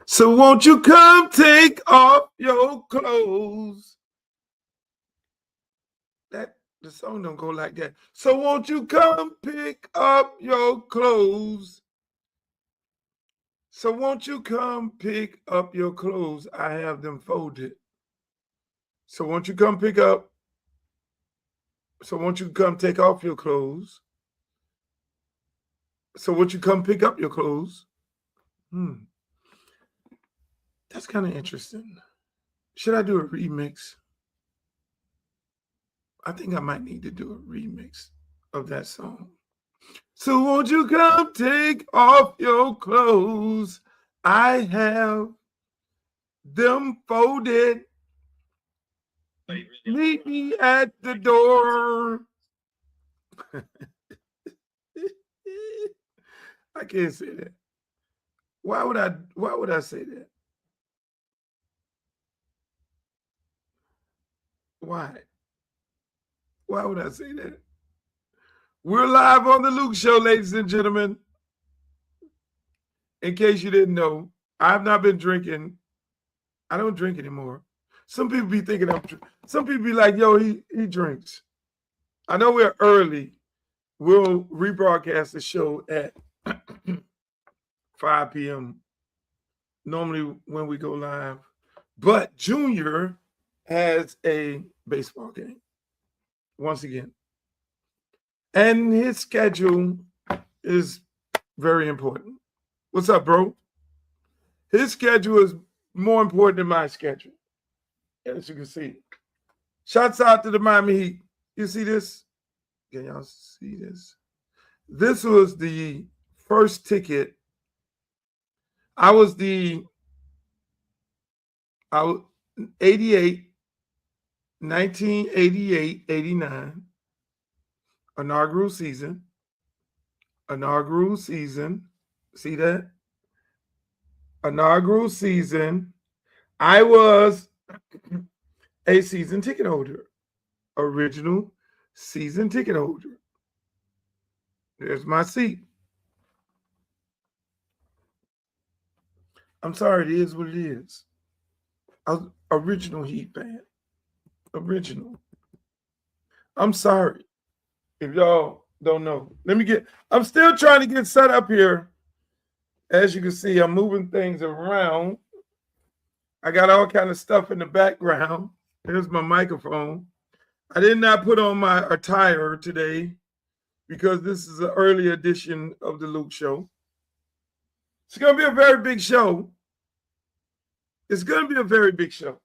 So won't you come take off your clothes? The song don't go like that. So won't you come pick up your clothes? So won't you come pick up your clothes? I have them folded. So won't you come pick up? So won't you come take off your clothes? So won't you come pick up your clothes? That's kind of interesting. Should I do a remix? I think I might need to do a remix of that song. So won't you come take off your clothes? I have them folded. Meet me at the door. I can't say that. Why would I say that? Why? Why would I say that? We're live on the Luke Show, ladies and gentlemen. In case you didn't know, I've not been drinking. I don't drink anymore. Some people be thinking some people be like, yo, he drinks. I know we're early. We'll rebroadcast the show at 5 p.m. normally when we go live. But Junior has a baseball game once again. And his schedule is very important. What's up, bro? His schedule is more important than my schedule, as you can see. Shouts out to the Miami Heat. You see this? Can y'all see this? This was the first ticket. I was 88, 1988, 89, inaugural season. See that? Inaugural season. I was a season ticket holder. Original season ticket holder. There's my seat. I'm sorry, it is what it is. I was original Heat fan. Original. I'm sorry if y'all don't know. I'm still trying to get set up here. As you can see, I'm moving things around. I got all kind of stuff in the background. Here's my microphone. I did not put on my attire today because this is an early edition of the Luke Show. It's going to be a very big show. It's going to be a very big show.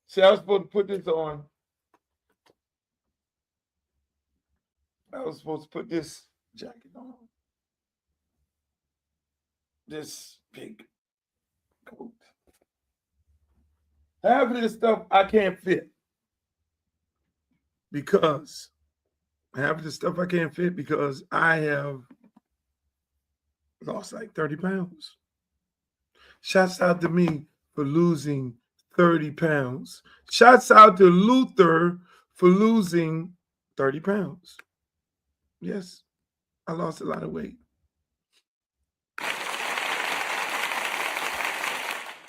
See, I was supposed to put this on. I was supposed to put this jacket on. This big coat. Half of this stuff I can't fit because I have lost like 30 pounds. Shouts out to me for losing 30 pounds. Shouts out to Luther for losing 30 pounds. Yes, I lost a lot of weight.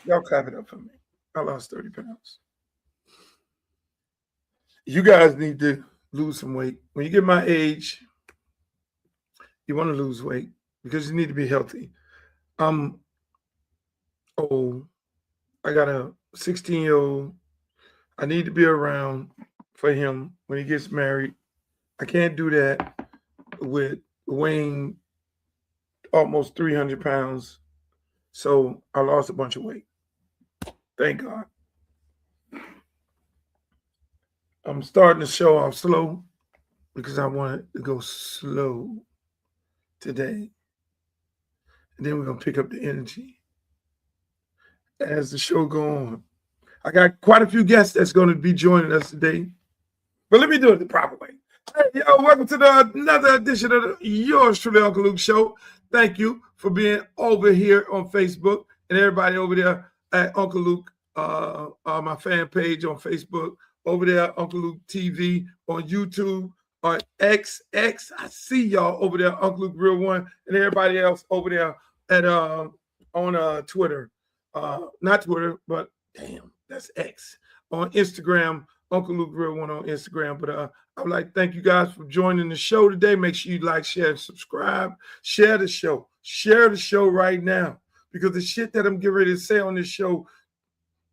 Y'all clap it up for me. I lost 30 pounds. You guys need to lose some weight. When you get my age, you want to lose weight because you need to be healthy. I'm old. I got a 16-year-old. I need to be around for him when he gets married. I can't do that with weighing almost 300 pounds. So I lost a bunch of weight. Thank God. I'm starting to show off slow because I want to go slow today. And then we're going to pick up the energy as the show go on. I got quite a few guests that's going to be joining us today. But let me do it the proper way. Hey, yo, welcome to another edition of yours truly, Uncle Luke Show. Thank you for being over here on Facebook and everybody over there at Uncle Luke, my fan page on Facebook, over there, Uncle Luke TV on YouTube, on X. I see y'all over there, Uncle Luke Real One, and everybody else over there at on Twitter, not Twitter, but damn, that's X. On Instagram, Uncle Luke Real One on Instagram. But I would like to thank you guys for joining the show today. Make sure you like, share, and subscribe. Share the show. Share the show right now, because the shit that I'm getting ready to say on this show,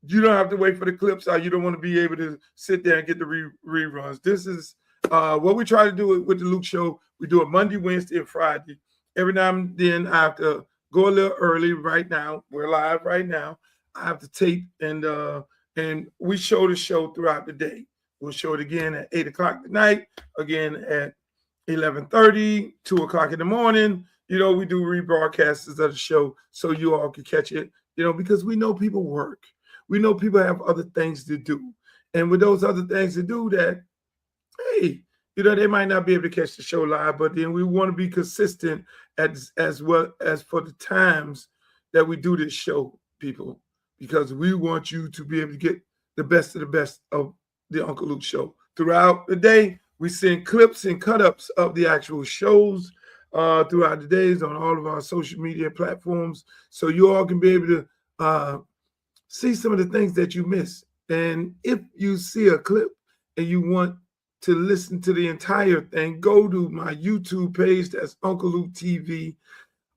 you don't have to wait for the clips out. You don't want to be able to sit there and get the reruns. This is what we try to do with the Luke Show. We do it Monday, Wednesday, and Friday. Every now and then I have to go a little early. Right now, we're live right now. I have to tape, and we show the show throughout the day. We'll show it again at 8 o'clock tonight, again at 11:30, 2 o'clock in the morning. You know, we do rebroadcasts of the show so you all can catch it, you know, because we know people work. We know people have other things to do. And with those other things to do that, hey, you know, they might not be able to catch the show live, but then we want to be consistent as well as for the times that we do this show, people, because we want you to be able to get the best of the best of the Uncle Luke Show. Throughout the day, we send clips and cut-ups of the actual shows throughout the days on all of our social media platforms, so you all can be able to see some of the things that you miss. And if you see a clip and you want to listen to the entire thing, go to my YouTube page. That's Uncle Luke TV.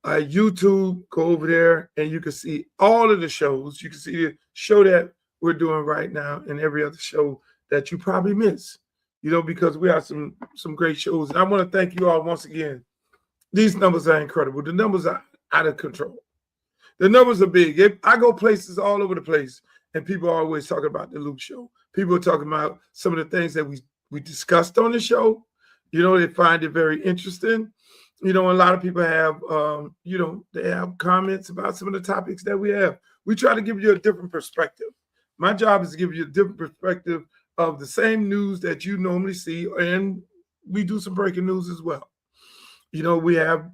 YouTube, go over there and you can see all of the shows. You can see the show that we're doing right now and every other show that you probably miss, you know, because we have some great shows. And I want to thank you all once again. These numbers are incredible. The numbers are out of control. The numbers are big. I go places all over the place, and people are always talking about the Luke Show. People are talking about some of the things that we discussed on the show. You know, they find it very interesting. You know, a lot of people have, you know, they have comments about some of the topics that we have. We try to give you a different perspective. My job is to give you a different perspective of the same news that you normally see, and we do some breaking news as well. You know, we have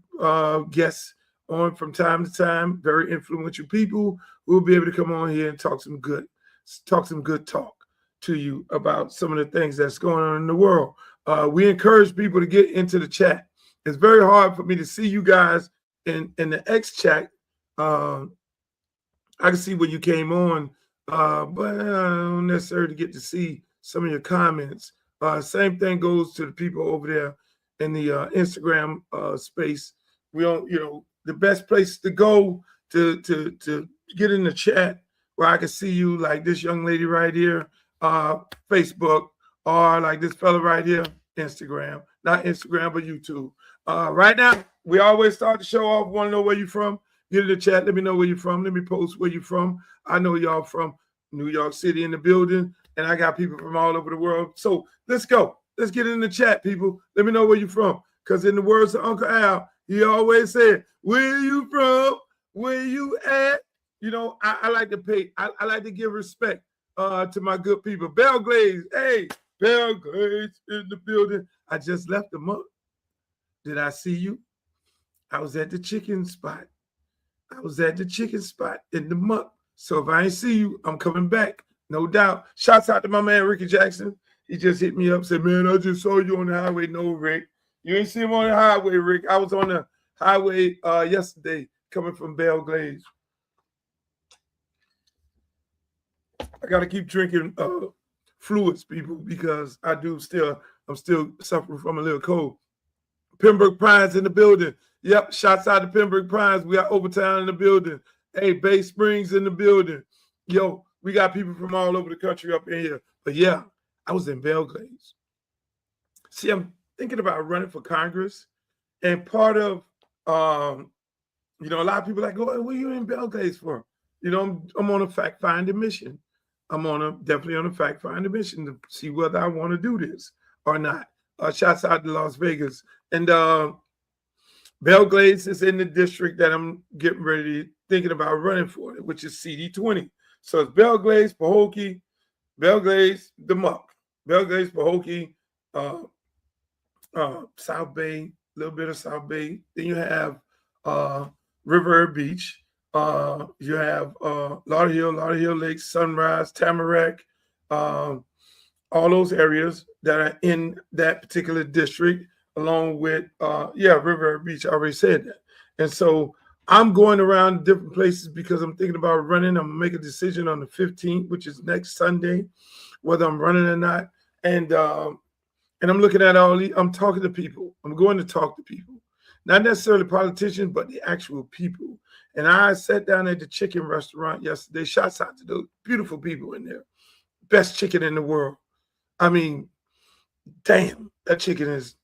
guests on from time to time, very influential people who will be able to come on here and talk some good talk to you about some of the things that's going on in the world. We encourage people to get into the chat. It's very hard for me to see you guys in the X chat. I can see when you came on, but I don't necessarily get to see some of your comments. Same thing goes to the people over there in the Instagram space. We don't, you know, the best place to go to get in the chat where I can see you, like this young lady right here, Facebook, or like this fella right here, Instagram. Not Instagram, but YouTube. Right now, we always start the show off. Want to know where you're from? Get in the chat. Let me know where you're from. Let me post where you're from. I know y'all from New York City in the building, and I got people from all over the world. So let's go. Let's get in the chat, people. Let me know where you're from. Because in the words of Uncle Al, he always said, where you from? Where you at? You know, I like to pay. I like to give respect to my good people. Bell Glaze. Hey, Bell Glaze in the building. I just left the month. Did I see you? I was at the chicken spot. I was at the chicken spot in the month. So if I ain't see you, I'm coming back. No doubt. Shouts out to my man, Ricky Jackson. He just hit me up, said, man, I just saw you on the highway. No, Rick. You ain't see him on the highway, Rick. I was on the highway yesterday coming from Belle Glaze. I got to keep drinking fluids, people, because I'm still suffering from a little cold. Pembroke Pines in the building. Yep, shouts out to Pembroke Pines. We got Overtown in the building. Hey, Bay Springs in the building. Yo, we got people from all over the country up in here. But yeah, I was in Belle Glaze. See, I'm thinking about running for Congress. And part of, you know, a lot of people are like, oh, what are you in Belle Glaze for? You know, I'm on a fact-finding mission. I'm definitely on a fact-finding mission to see whether I want to do this or not. Shouts out to Las Vegas. And Belle Glaze is in the district that I'm getting ready, thinking about running for, which is CD20. So it's Belle Glaze, Pahokee, Belle Glaze, the Muck, Belle Glaze, Pahokee, South Bay, a little bit of South Bay. Then you have River Beach. You have Lauderhill Lake, Sunrise, Tamarack, all those areas that are in that particular district, along with River Beach. I already said that. And so I'm going around different places because I'm thinking about running. I'm gonna make a decision on the 15th, which is next Sunday, whether I'm running or not. And I'm looking at all these. I'm talking to people. I'm going to talk to people, not necessarily politicians, but the actual people. And I sat down at the chicken restaurant yesterday. Shouts out to those beautiful people in there. Best chicken in the world. I mean, damn, that chicken is.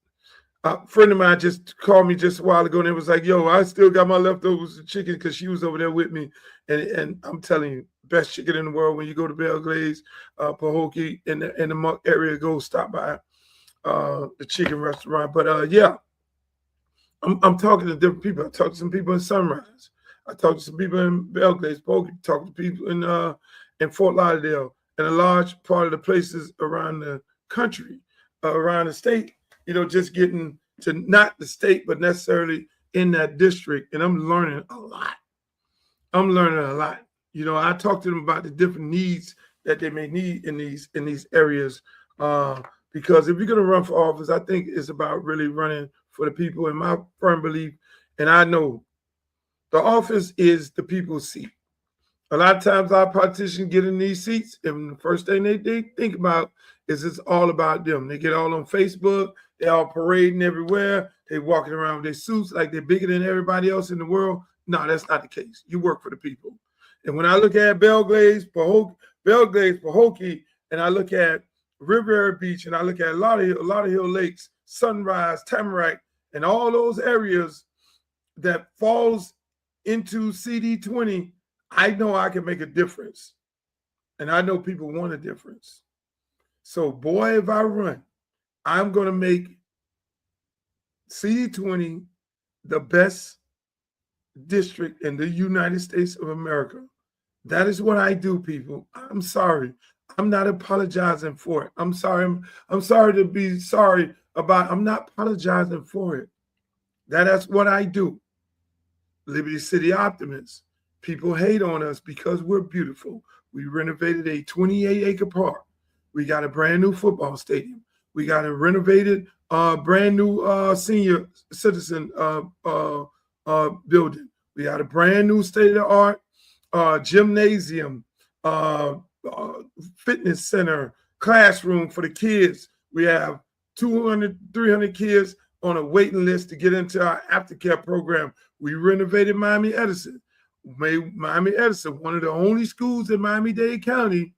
A friend of mine just called me just a while ago and it was like, yo, I still got my leftovers of chicken because she was over there with me. And I'm telling you, best chicken in the world. When you go to Belglaze, Pahokee, in the Monk area, go stop by the chicken restaurant. But yeah, I'm talking to different people. I talked to some people in Sunrise. I talked to some people in Belglaze, Pahokee. Talked to people in Fort Lauderdale and a large part of the places around the country, around the state. Just getting to not the state, but necessarily in that district. And I'm learning a lot. I talk to them about the different needs that they may need in these areas. Because if you're going to run for office, I think it's about really running for the people. In my firm belief, and I know the office is the people's seat. A lot of times our politicians get in these seats, and the first thing they think about is it's all about them. They get all on Facebook. They're all parading everywhere. They walking around with their suits like they're bigger than everybody else in the world. No, that's not the case. You work for the people. And when I look at Belglaze, Pahokee, and I look at Riviera Beach, and I look at Lauderhill Lakes, Sunrise, Tamarack, and all those areas that falls into CD20, I know I can make a difference. And I know people want a difference. So, boy, if I run, I'm going to make CD20 the best district in the United States of America. That is what I do, people. I'm sorry. I'm not apologizing for it. I'm sorry. I'm sorry to be sorry about it. I'm not apologizing for it. That's what I do. Liberty City Optimists. People hate on us because we're beautiful. We renovated a 28-acre park. We got a brand new football stadium. We got a renovated, brand new senior citizen building. We got a brand new state-of-the-art gymnasium, fitness center, classroom for the kids. We have 200, 300 kids on a waiting list to get into our aftercare program. We renovated Miami Edison. Made Miami Edison one of the only schools in Miami-Dade County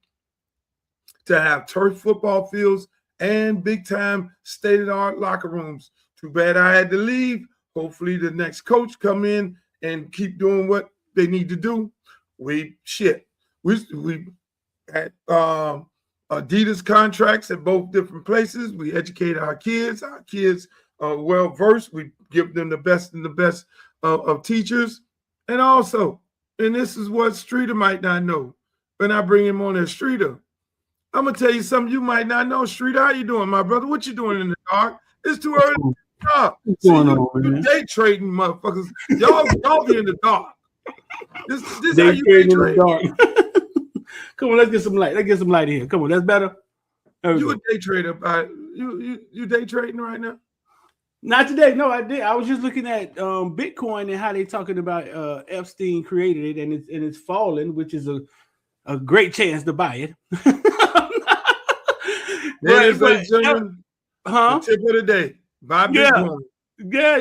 to have turf football fields and big-time state-of-the-art locker rooms. Too bad I had to leave. Hopefully the next coach come in and keep doing what they need to do. We had Adidas contracts at both different places. We educate our kids. Our kids are well-versed. We give them the best of teachers. And also, and this is what Streeter might not know, when I bring him on as Streeter, I'm going to tell you something you might not know. Streeter, how you doing, my brother? What you doing in the dark? It's too early to talk. See, you day trading, motherfuckers. Y'all be in the dark. This how you day trade. Come on, let's get some light. Let's get some light in here. Come on, that's better. You a day trader. You day trading right now? Not today. No, I did. I was just looking at Bitcoin and how they talking about Epstein created it and it's falling, which is a great chance to buy it. Ladies and gentlemen, the tip of the day. Buy Bitcoin. Yeah.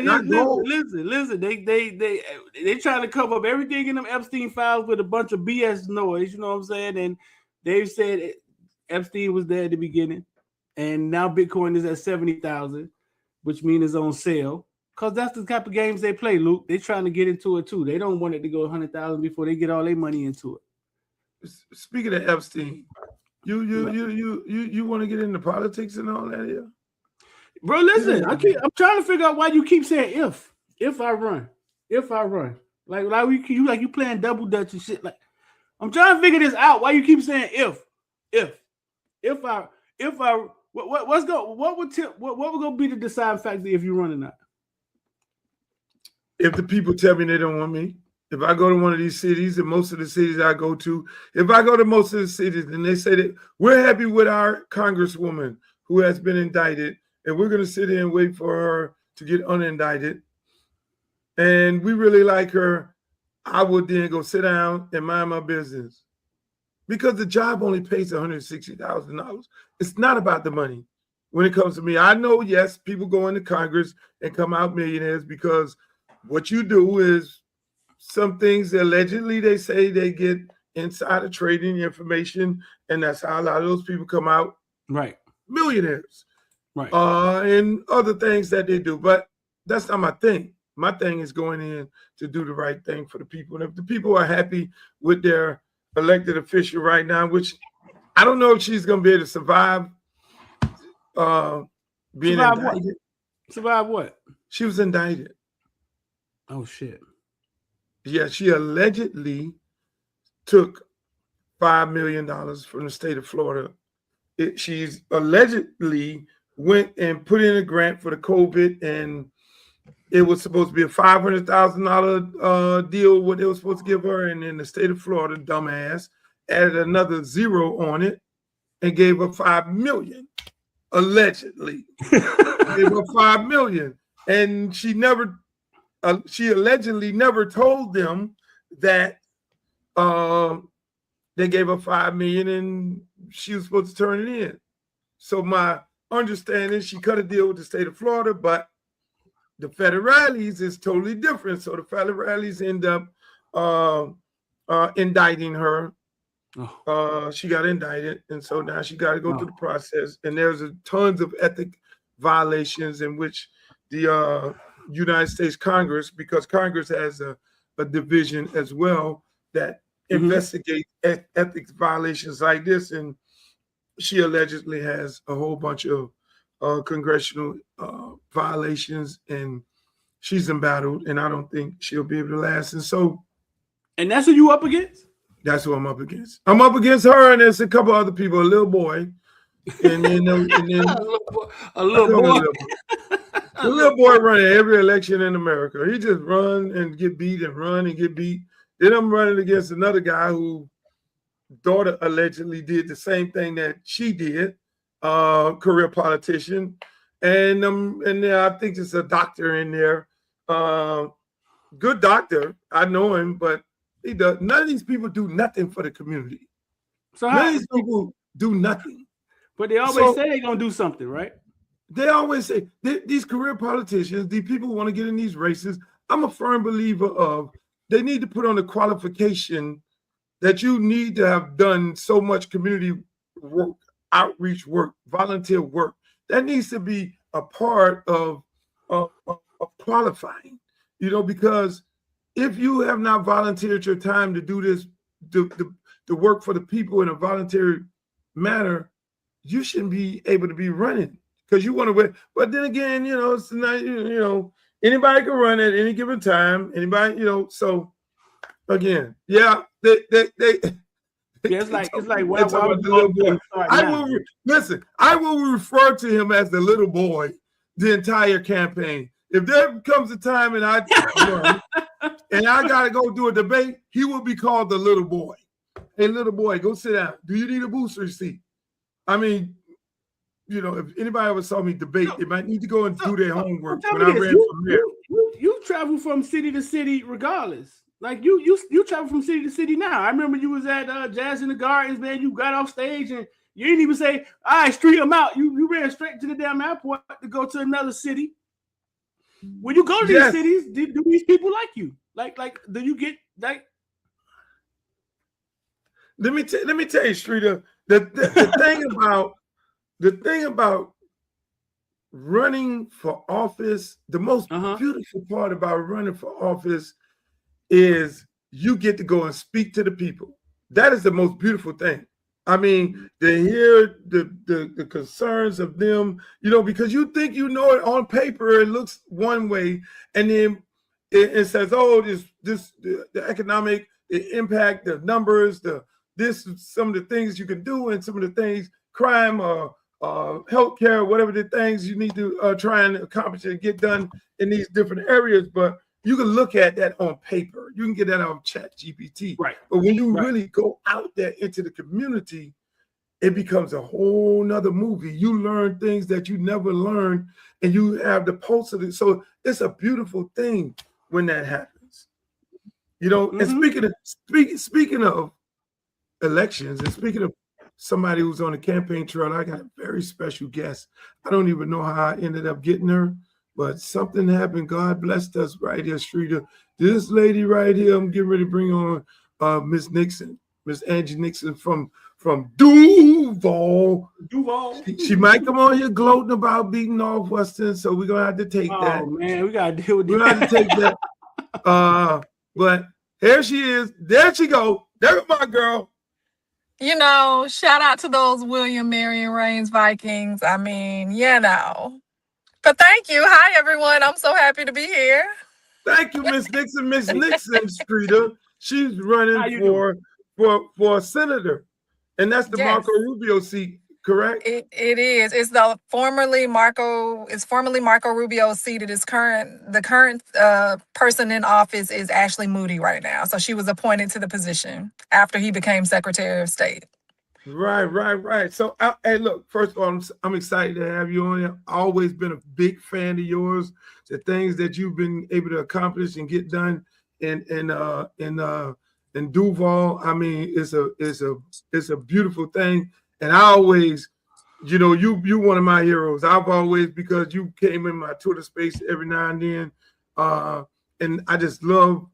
Listen. They trying to cover up everything in them Epstein files with a bunch of BS noise. You know what I'm saying? And they've said Epstein was there at the beginning, and now Bitcoin is at 70,000. Which means it's on sale. Because that's the type of games they play, Luke. They're trying to get into it too. They don't want it to go 100,000 before they get all their money into it. Speaking of Epstein, you want to get into politics and all that here? Bro, listen, I'm trying to figure out why you keep saying if I run. Like you playing double dutch and shit. Like I'm trying to figure this out. Why you keep saying if I what would go be the deciding factor if you run or not? If the people tell me they don't want me, if I go to one of these cities, and most of the cities I go to, if I go to most of the cities and they say that we're happy with our congresswoman who has been indicted, and we're going to sit here and wait for her to get unindicted, and we really like her, I would then go sit down and mind my business. Because the job only pays $160,000. It's not about the money. When it comes to me, I know, yes, people go into Congress and come out millionaires because what you do is some things allegedly they say they get insider trading information, and that's how a lot of those people come out millionaires. Right. And other things that they do. But that's not my thing. My thing is going in to do the right thing for the people. And if the people are happy with their elected official right now, which I don't know if she's going to be able to survive being indicted. Survive what? She was indicted. Oh, shit. Yeah, she allegedly took $5 million from the state of Florida. She's allegedly went and put in a grant for the COVID, and it was supposed to be a $500,000 deal, what they were supposed to give her, and then the state of Florida, dumbass, added another zero on it and gave her $5 million, allegedly. Gave her $5 million, and she allegedly never told them that they gave her $5 million and she was supposed to turn it in. So my understanding, she cut a deal with the state of Florida, but the federales is totally different. So the federales end up indicting her. She got indicted, and so now she got to go through the process. And there's tons of ethic violations in which the United States Congress, because Congress has a division as well that investigates ethics violations like this, and she allegedly has a whole bunch of congressional violations, and she's embattled, and I don't think she'll be able to last. And that's who you up against? That's who I'm up against. I'm up against her, and there's a couple other people, a little boy, and then a little boy. The little boy running every election in America. He just run and get beat and run and get beat. Then I'm running against another guy whose daughter allegedly did the same thing that she did, career politician. And then I think there's a doctor in there, good doctor. I know him, but he does. None of these people do nothing for the community. So none of these people do nothing. But they always say they're gonna do something, right? They always say these career politicians, these people who want to get in these races. I'm a firm believer of they need to put on the qualification that you need to have done so much community work, outreach work, volunteer work. That needs to be a part of qualifying, because if you have not volunteered your time to do this, the work for the people in a voluntary manner, you shouldn't be able to be running because you want to win. But then again, it's not, anybody can run at any given time. Anybody, so again, yeah, they it's like why the little boy. I will refer to him as the little boy the entire campaign. If there comes a time and I run and I gotta go do a debate, he will be called the little boy. Hey, little boy, go sit down. Do you need a booster seat? I mean, if anybody ever saw me debate, they might need to go and do their homework. When I ran from there, you travel from city to city regardless. Like you travel from city to city now. I remember you was at Jazz in the Gardens, man. You got off stage and you didn't even say, "All right, street them out." You ran straight to the damn airport to go to another city. When you go to these cities, do these people like you? Like, do you get like? Let me tell you, Streeter. The thing about running for office, the most beautiful part about running for office is you get to go and speak to the people. That is the most beautiful thing. I mean, to hear the concerns of them, because you think it on paper, it looks one way, and then it says, oh, the economic, the impact, the numbers, some of the things you can do, and some of the things, crime, healthcare, whatever the things you need to try and accomplish and get done in these different areas. But you can look at that on paper. You can get that on ChatGPT. Right. But when you really go out there into the community, it becomes a whole nother movie. You learn things that you never learned, and you have the pulse of it. So it's a beautiful thing when that happens. You know, and speaking of elections, and speaking of somebody who's on the campaign trail, I got a very special guest. I don't even know how I ended up getting her, but something happened. God blessed us right here, Streeter. This lady right here, I'm getting ready to bring on Miss Nixon, Miss Angie Nixon from Duval. She might come on here gloating about beating Northwestern, so we're gonna have to take that. Oh man, we gotta deal with that. We're gonna have to take that. But here she is. There she go. There's my girl. You know, shout out to those William Marion Reigns Vikings. I mean, you know. But thank you. Hi, everyone. I'm so happy to be here. Thank you, Miss Nixon. Miss Nixon, Streeter. She's running for senator, and that's the Marco Rubio seat, correct? It is. It's the formerly Marco Rubio's seat. It is the current person in office is Ashley Moody right now. So she was appointed to the position after he became Secretary of State. Right. So, hey, look, first of all, I'm excited to have you on here. I've always been a big fan of yours. The things that you've been able to accomplish and get done in Duval, I mean, it's a beautiful thing. And I always, you know, you one of my heroes. I've always, because you came in my Twitter space every now and then, and I just love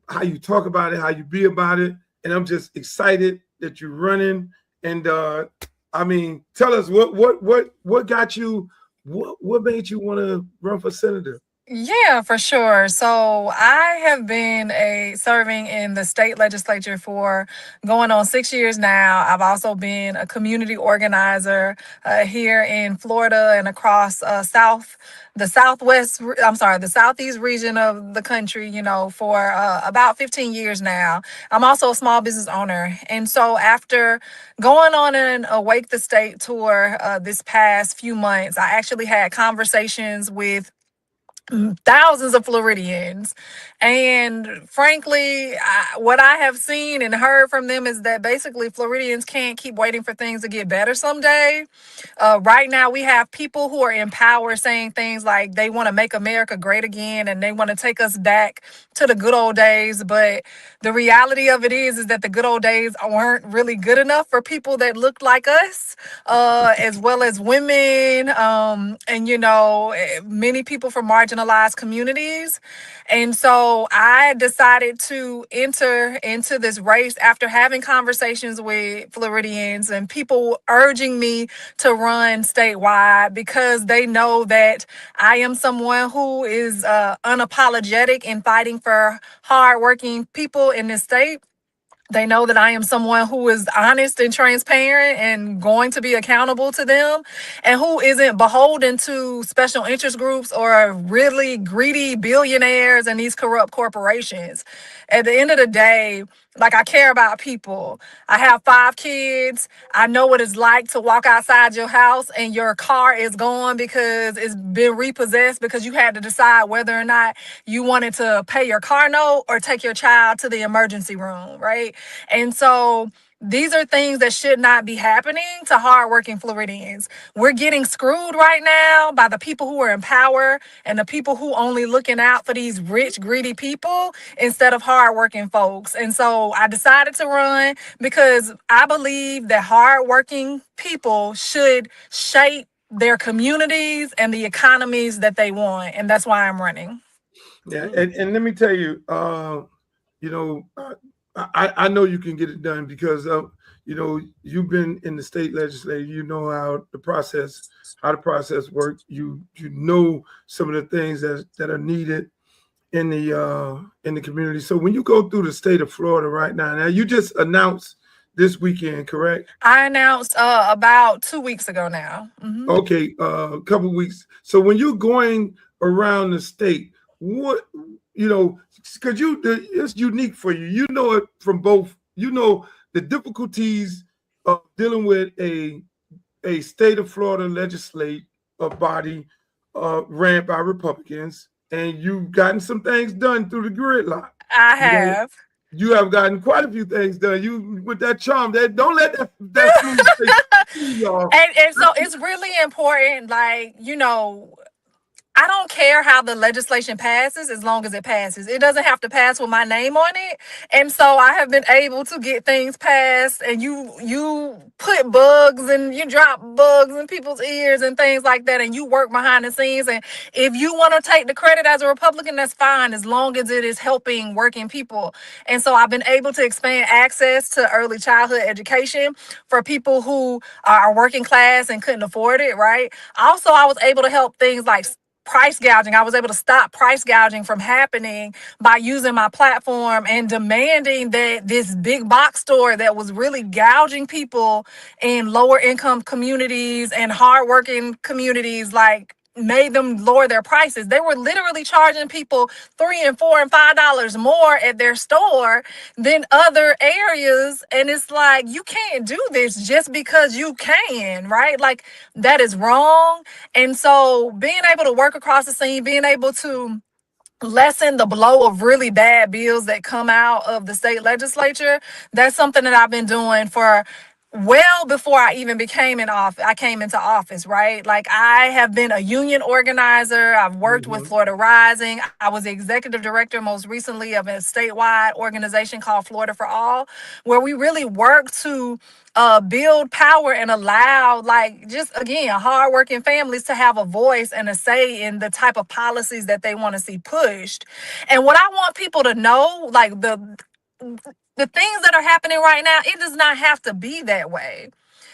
how you talk about it, how you be about it, and I'm just excited that you're running. And I mean, tell us what got you, what made you want to run for senator? Yeah, for sure. So I have been serving in the state legislature for going on 6 years now. I've also been a community organizer here in Florida and across the southeast region of the country, you know, for about 15 years now. I'm also a small business owner. And so after going on an Awake the State tour this past few months, I actually had conversations with thousands of Floridians. And frankly, what I have seen and heard from them is that basically Floridians can't keep waiting for things to get better someday. Right now, we have people who are in power saying things like they want to make America great again and they want to take us back to the good old days. But the reality of it is that the good old days weren't really good enough for people that looked like us, as well as women, and, you know, many people from marginalized communities. And so I decided to enter into this race after having conversations with Floridians and people urging me to run statewide because they know that I am someone who is unapologetic in fighting for hardworking people in this state. They know that I am someone who is honest and transparent and going to be accountable to them and who isn't beholden to special interest groups or really greedy billionaires and these corrupt corporations. At the end of the day, like, I care about people. I have 5 kids. I know what it's like to walk outside your house and your car is gone because it's been repossessed because you had to decide whether or not you wanted to pay your car note or take your child to the emergency room, right? And so these are things that should not be happening to hardworking Floridians. We're getting screwed right now by the people who are in power and the people who only looking out for these rich, greedy people instead of hardworking folks. And so I decided to run because I believe that hardworking people should shape their communities and the economies that they want. And that's why I'm running. Yeah, and let me tell you, you know, I know you can get it done because you know, you've been in the state legislature. You know how the process works. You know some of the things that are needed in the community. So when you go through the state of Florida right now you just announced this weekend, correct? I announced about 2 weeks ago now. Mm-hmm. Okay, a couple of weeks. So when you're going around the state, what, you know, because it's unique for you. You know it from both. You know the difficulties of dealing with a state of Florida legislative body ran by Republicans, and you've gotten some things done through the gridlock. I have. You have gotten quite a few things done. You with that charm. That don't let that smooth and so it's really important, like, you know, I don't care how the legislation passes as long as it passes. It doesn't have to pass with my name on it. And so I have been able to get things passed, and you put bugs and you drop bugs in people's ears and things like that, and you work behind the scenes. And if you want to take the credit as a Republican, that's fine, as long as it is helping working people. And so I've been able to expand access to early childhood education for people who are working class and couldn't afford it, right? Also, I was able to help things like price gouging. I was able to stop price gouging from happening by using my platform and demanding that this big box store that was really gouging people in lower income communities and hardworking communities, like, made them lower their prices. They were literally charging people $3 and $4 and $5 more at their store than other areas. And it's like, you can't do this just because you can, right? Like, that is wrong. And so being able to work across the scene, being able to lessen the blow of really bad bills that come out of the state legislature, that's something that I've been doing for well before I even I came into office, right? Like, I have been a union organizer. I've worked with Florida Rising. I was the executive director most recently of a statewide organization called Florida for All, where we really work to build power and allow, like, just again, hardworking families to have a voice and a say in the type of policies that they want to see pushed. And what I want people to know, like, the things that are happening right now, it does not have to be that way.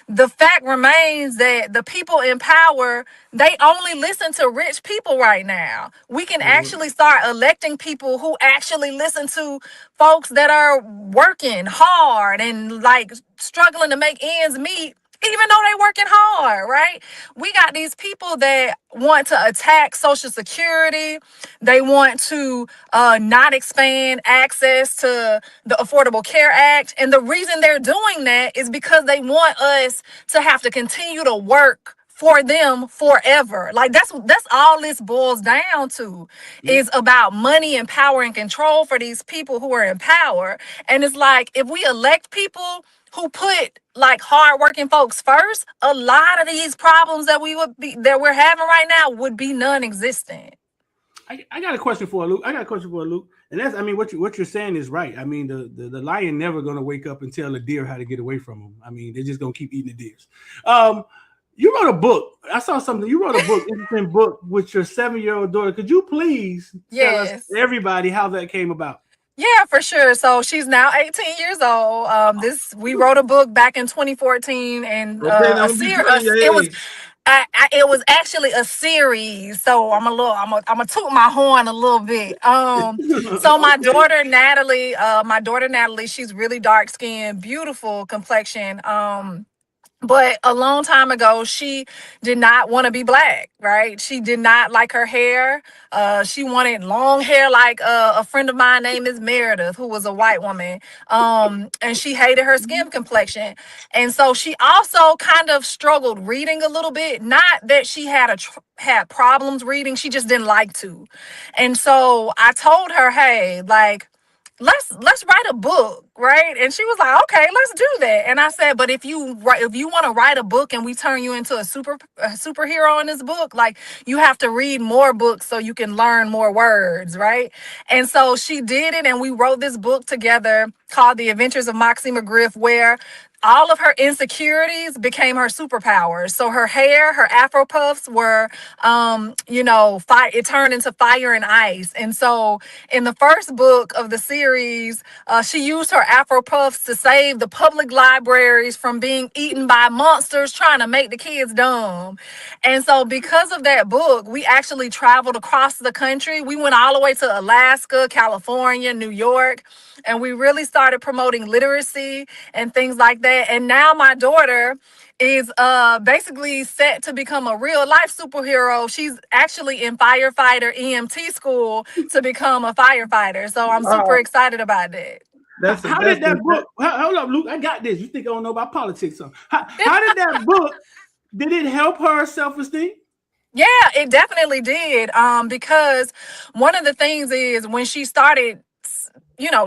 The fact remains that the people in power, they only listen to rich people right now. We can actually start electing people who actually listen to folks that are working hard and, like, struggling to make ends meet, even though they working hard, right? We got these people that want to attack Social Security. They want to not expand access to the Affordable Care Act. And the reason they're doing that is because they want us to have to continue to work for them forever. Like, that's all this boils down to, is about money and power and control for these people who are in power. And it's like, if we elect people who put, like, hardworking folks first, a lot of these problems that we're having right now would be non-existent. I got a question for Luke. And that's, I mean, what you're saying is right. I mean, the lion never gonna wake up and tell a deer how to get away from him. I mean, they're just gonna keep eating the deers. You wrote a book. I saw something. You wrote a book, interesting book, with your 7-year-old daughter. Could you please tell us, everybody, how that came about? Yeah, for sure. So she's now 18 years old. We wrote a book back in 2014, and it was actually a series. So I'm gonna toot my horn a little bit. So my daughter Natalie, she's really dark skinned, beautiful complexion. But a long time ago, she did not want to be Black, right? She did not like her hair. She wanted long hair, like a friend of mine named is Meredith, who was a white woman. And she hated her skin complexion. And so she also kind of struggled reading a little bit. Not that she had problems reading, she just didn't like to. And so I told her, hey, like, let's write a book, right? And she was like, okay, let's do that. And I said, but if you want to write a book and we turn you into a superhero in this book, like, you have to read more books so you can learn more words, right? And so she did it, and we wrote this book together called The Adventures of Moxie McGriff, where all of her insecurities became her superpowers. So her hair, her Afro puffs were, it turned into fire and ice. And so in the first book of the series, she used her Afro puffs to save the public libraries from being eaten by monsters trying to make the kids dumb. And so because of that book, we actually traveled across the country. We went all the way to Alaska, California, New York, and we really started promoting literacy and things like that. And now my daughter is basically set to become a real life superhero. She's actually in firefighter EMT school to become a firefighter. So I'm super excited about that. How did that book? Hold up, Luke. I got this. You think I don't know about politics? How did that book? Did it help her self-esteem? Yeah, it definitely did. Because one of the things is, when she started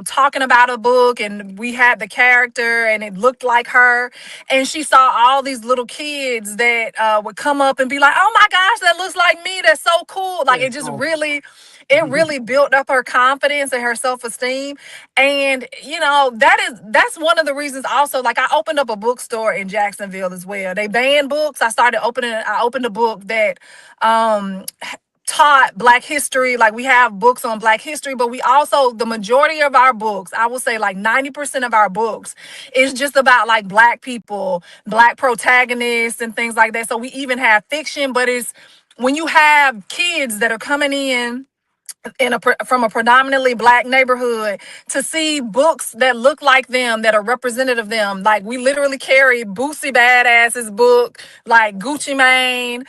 talking about a book, and we had the character and it looked like her, and she saw all these little kids that would come up and be like, oh my gosh, that looks like me, that's so cool. Like it That's just awesome. really built up her confidence and her self-esteem. And that's one of the reasons also, like I opened up a bookstore in Jacksonville as well. They banned books. I opened a book that um taught Black history. Like we have books on Black history, but we also, the majority of our books, I will say like 90% of our books is just about like Black people, Black protagonists and things like that. So we even have fiction, but it's when you have kids that are coming in from a predominantly Black neighborhood to see books that look like them, that are representative of them. Like we literally carry Boosie Badass's book, like Gucci Mane,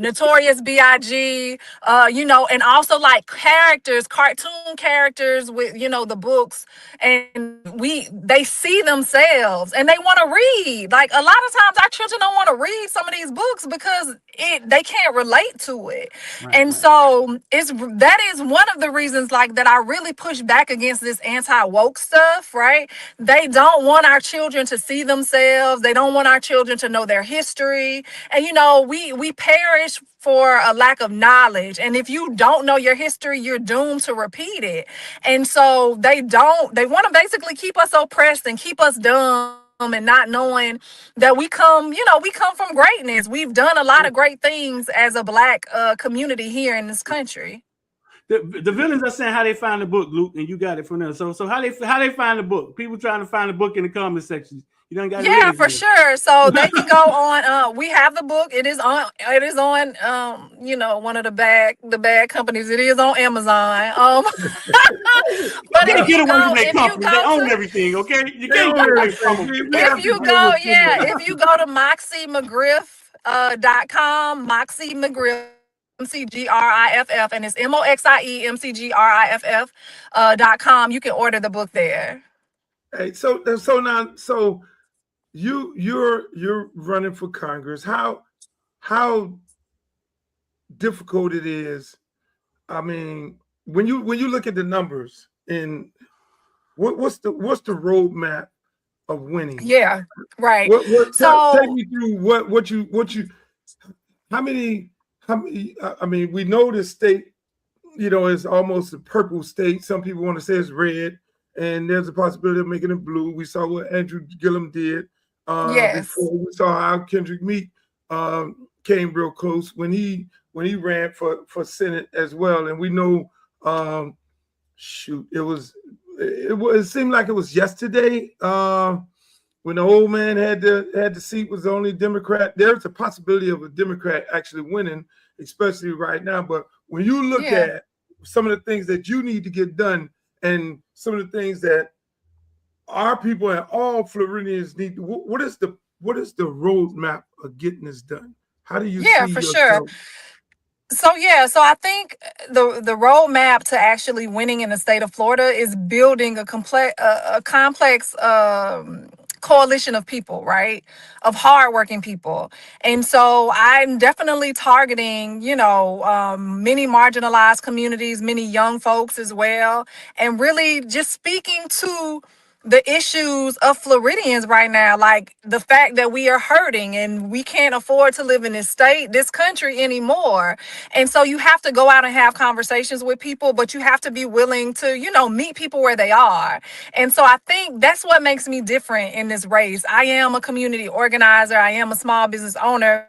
Notorious B.I.G., and also like characters, cartoon characters with, the books, and they see themselves and they want to read. Like a lot of times our children don't want to read some of these books because they can't relate to it. Right, And right. so that is one of the reasons like that I really push back against this anti-woke stuff, right? They don't want our children to see themselves. They don't want our children to know their history. And we perish for a lack of knowledge. And if you don't know your history, you're doomed to repeat it. And so they want to basically keep us oppressed and keep us dumb and not knowing that we come from greatness. We've done a lot of great things as a Black community here in this country. The villains are saying how they find the book, Luke, and you got it from there. So how they find the book? People trying to find the book in the comment section. You done got it. Yeah, for sure. So they can go on. We have the book. It is on. One of the bad companies. It is on Amazon. But you if you get away go, from their if you company, they go own to, everything. Okay, you They can't own get away everything. from them. if you go to moxiemcgriff.com, Moxie McGriff, McGriff, and it's MoxiemcGriff.com. You can order the book there. Hey, so you're running for Congress. How difficult it is. I mean, when you look at the numbers, and what's the roadmap of winning? Yeah, right. Take So me through what you how many I mean, we know the state, is almost a purple state. Some people want to say it's red, and there's a possibility of making it blue. We saw what Andrew Gillum did yes, before. We saw how Kendrick Meek came real close when he ran for Senate as well. And we know, it seemed like it was yesterday when the old man had the seat, was the only Democrat. There's a possibility of a Democrat actually winning, especially right now. But when you look at some of the things that you need to get done and some of the things that our people and all Floridians need, what is the roadmap of getting this done? How do you see for yourself? sure. So I think the roadmap to actually winning in the state of Florida is building a complex coalition of people, right? Of hardworking people. And so I'm definitely targeting, many marginalized communities, many young folks as well, and really just speaking to the issues of Floridians right now, like the fact that we are hurting and we can't afford to live in this country anymore. And so you have to go out and have conversations with people, but you have to be willing to, meet people where they are. And so I think that's what makes me different in this race. I am a community organizer. I am a small business owner.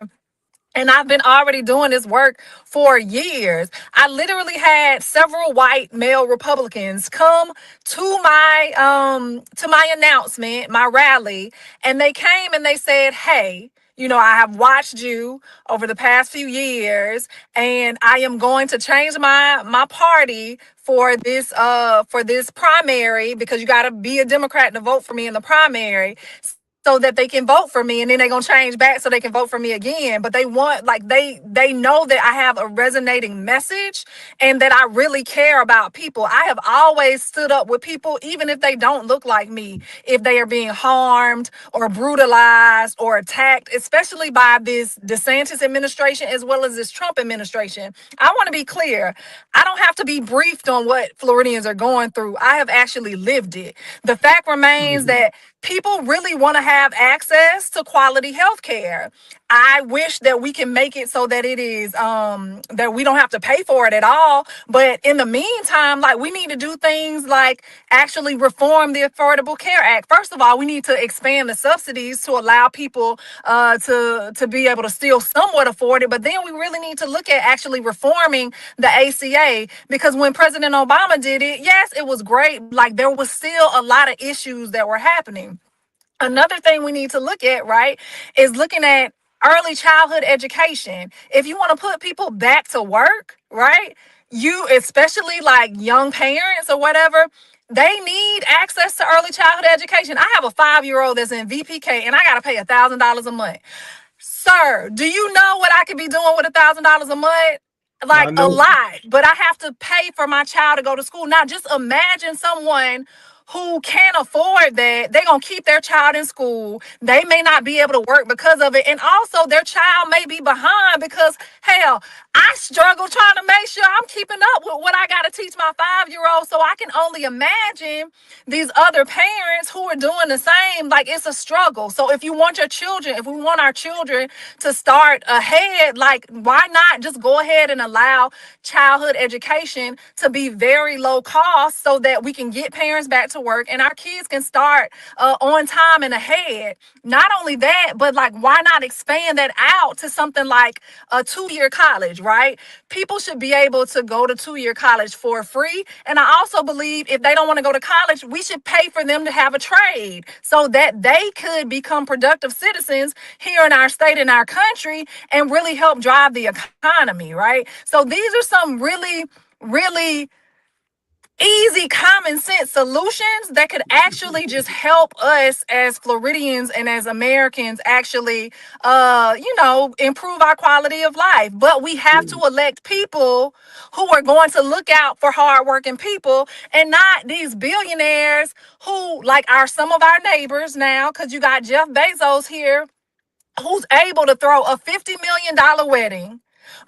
And I've been already doing this work for years. I literally had several white male Republicans come to my announcement, my rally, and they came and they said, "Hey, I have watched you over the past few years, and I am going to change my party for this primary, because you got to be a Democrat to vote for me in the primary. so that they can vote for me, and then they're gonna change back so they can vote for me again. But they want, like, they know that I have a resonating message and that I really care about people. I have always stood up with people, even if they don't look like me, if they are being harmed or brutalized or attacked, especially by this DeSantis administration as well as this Trump administration. I want to be clear. I don't have to be briefed on what Floridians are going through. I have actually lived it. The fact remains that people really want to have access to quality health care. I wish that we can make it so that it is that we don't have to pay for it at all. But in the meantime, like, we need to do things like actually reform the Affordable Care Act. First of all, we need to expand the subsidies to allow people to be able to still somewhat afford it. But then we really need to look at actually reforming the ACA, because when President Obama did it, yes, it was great. Like, there was still a lot of issues that were happening. Another thing we need to look at, right, is looking at early childhood education. If you want to put people back to work, right, you, especially like young parents or whatever, they need access to early childhood education. I have a 5-year-old that's in VPK and I got to pay $1,000 a month. Sir, do you know what I could be doing with $1,000 a month? Like, a lot, but I have to pay for my child to go to school. Now, just imagine someone who can't afford that. They're going to keep their child in school. They may not be able to work because of it. And also their child may be behind because, hell, I struggle trying to make sure I'm keeping up with what I got to teach my 5-year-old. So I can only imagine these other parents who are doing the same. Like, it's a struggle. So if you want your children, if we want our children to start ahead, like, why not just go ahead and allow childhood education to be very low cost so that we can get parents back to work and our kids can start on time and ahead. Not only that, but like, why not expand that out to something like a 2-year college, right? People should be able to go to 2-year college for free. And I also believe if they don't want to go to college, we should pay for them to have a trade so that they could become productive citizens here in our state, in our country, and really help drive the economy, right? So these are some really, really easy, common sense solutions that could actually just help us as Floridians and as Americans actually, improve our quality of life. But we have to elect people who are going to look out for hardworking people and not these billionaires who, like, are some of our neighbors now, because you got Jeff Bezos here, who's able to throw a $50 million wedding.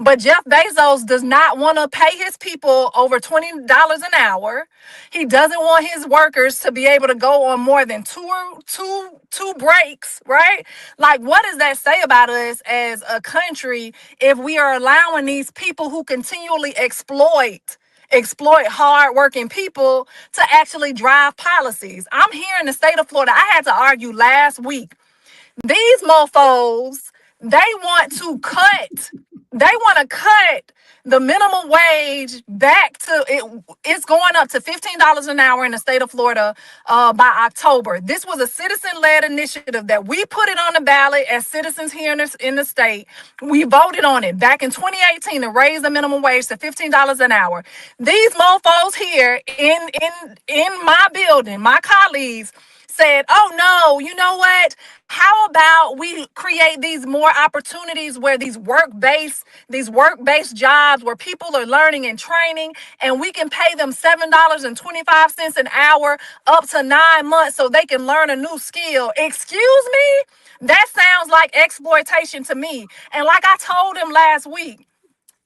But Jeff Bezos does not want to pay his people over $20 an hour. He doesn't want his workers to be able to go on more than two breaks, right? Like, what does that say about us as a country if we are allowing these people who continually exploit hardworking people to actually drive policies? I'm here in the state of Florida. I had to argue last week. These mofos, they want to cut the minimum wage back to it. It's going up to $15 an hour in the state of Florida by October. This was a citizen-led initiative that we put it on the ballot as citizens here in the state. We voted on it back in 2018 to raise the minimum wage to $15 an hour. These mofos here in my building, my colleagues, said, oh no, you know what? How about we create these more opportunities where these work-based jobs where people are learning and training, and we can pay them $7.25 an hour up to 9 months so they can learn a new skill. Excuse me? That sounds like exploitation to me. And like I told him last week,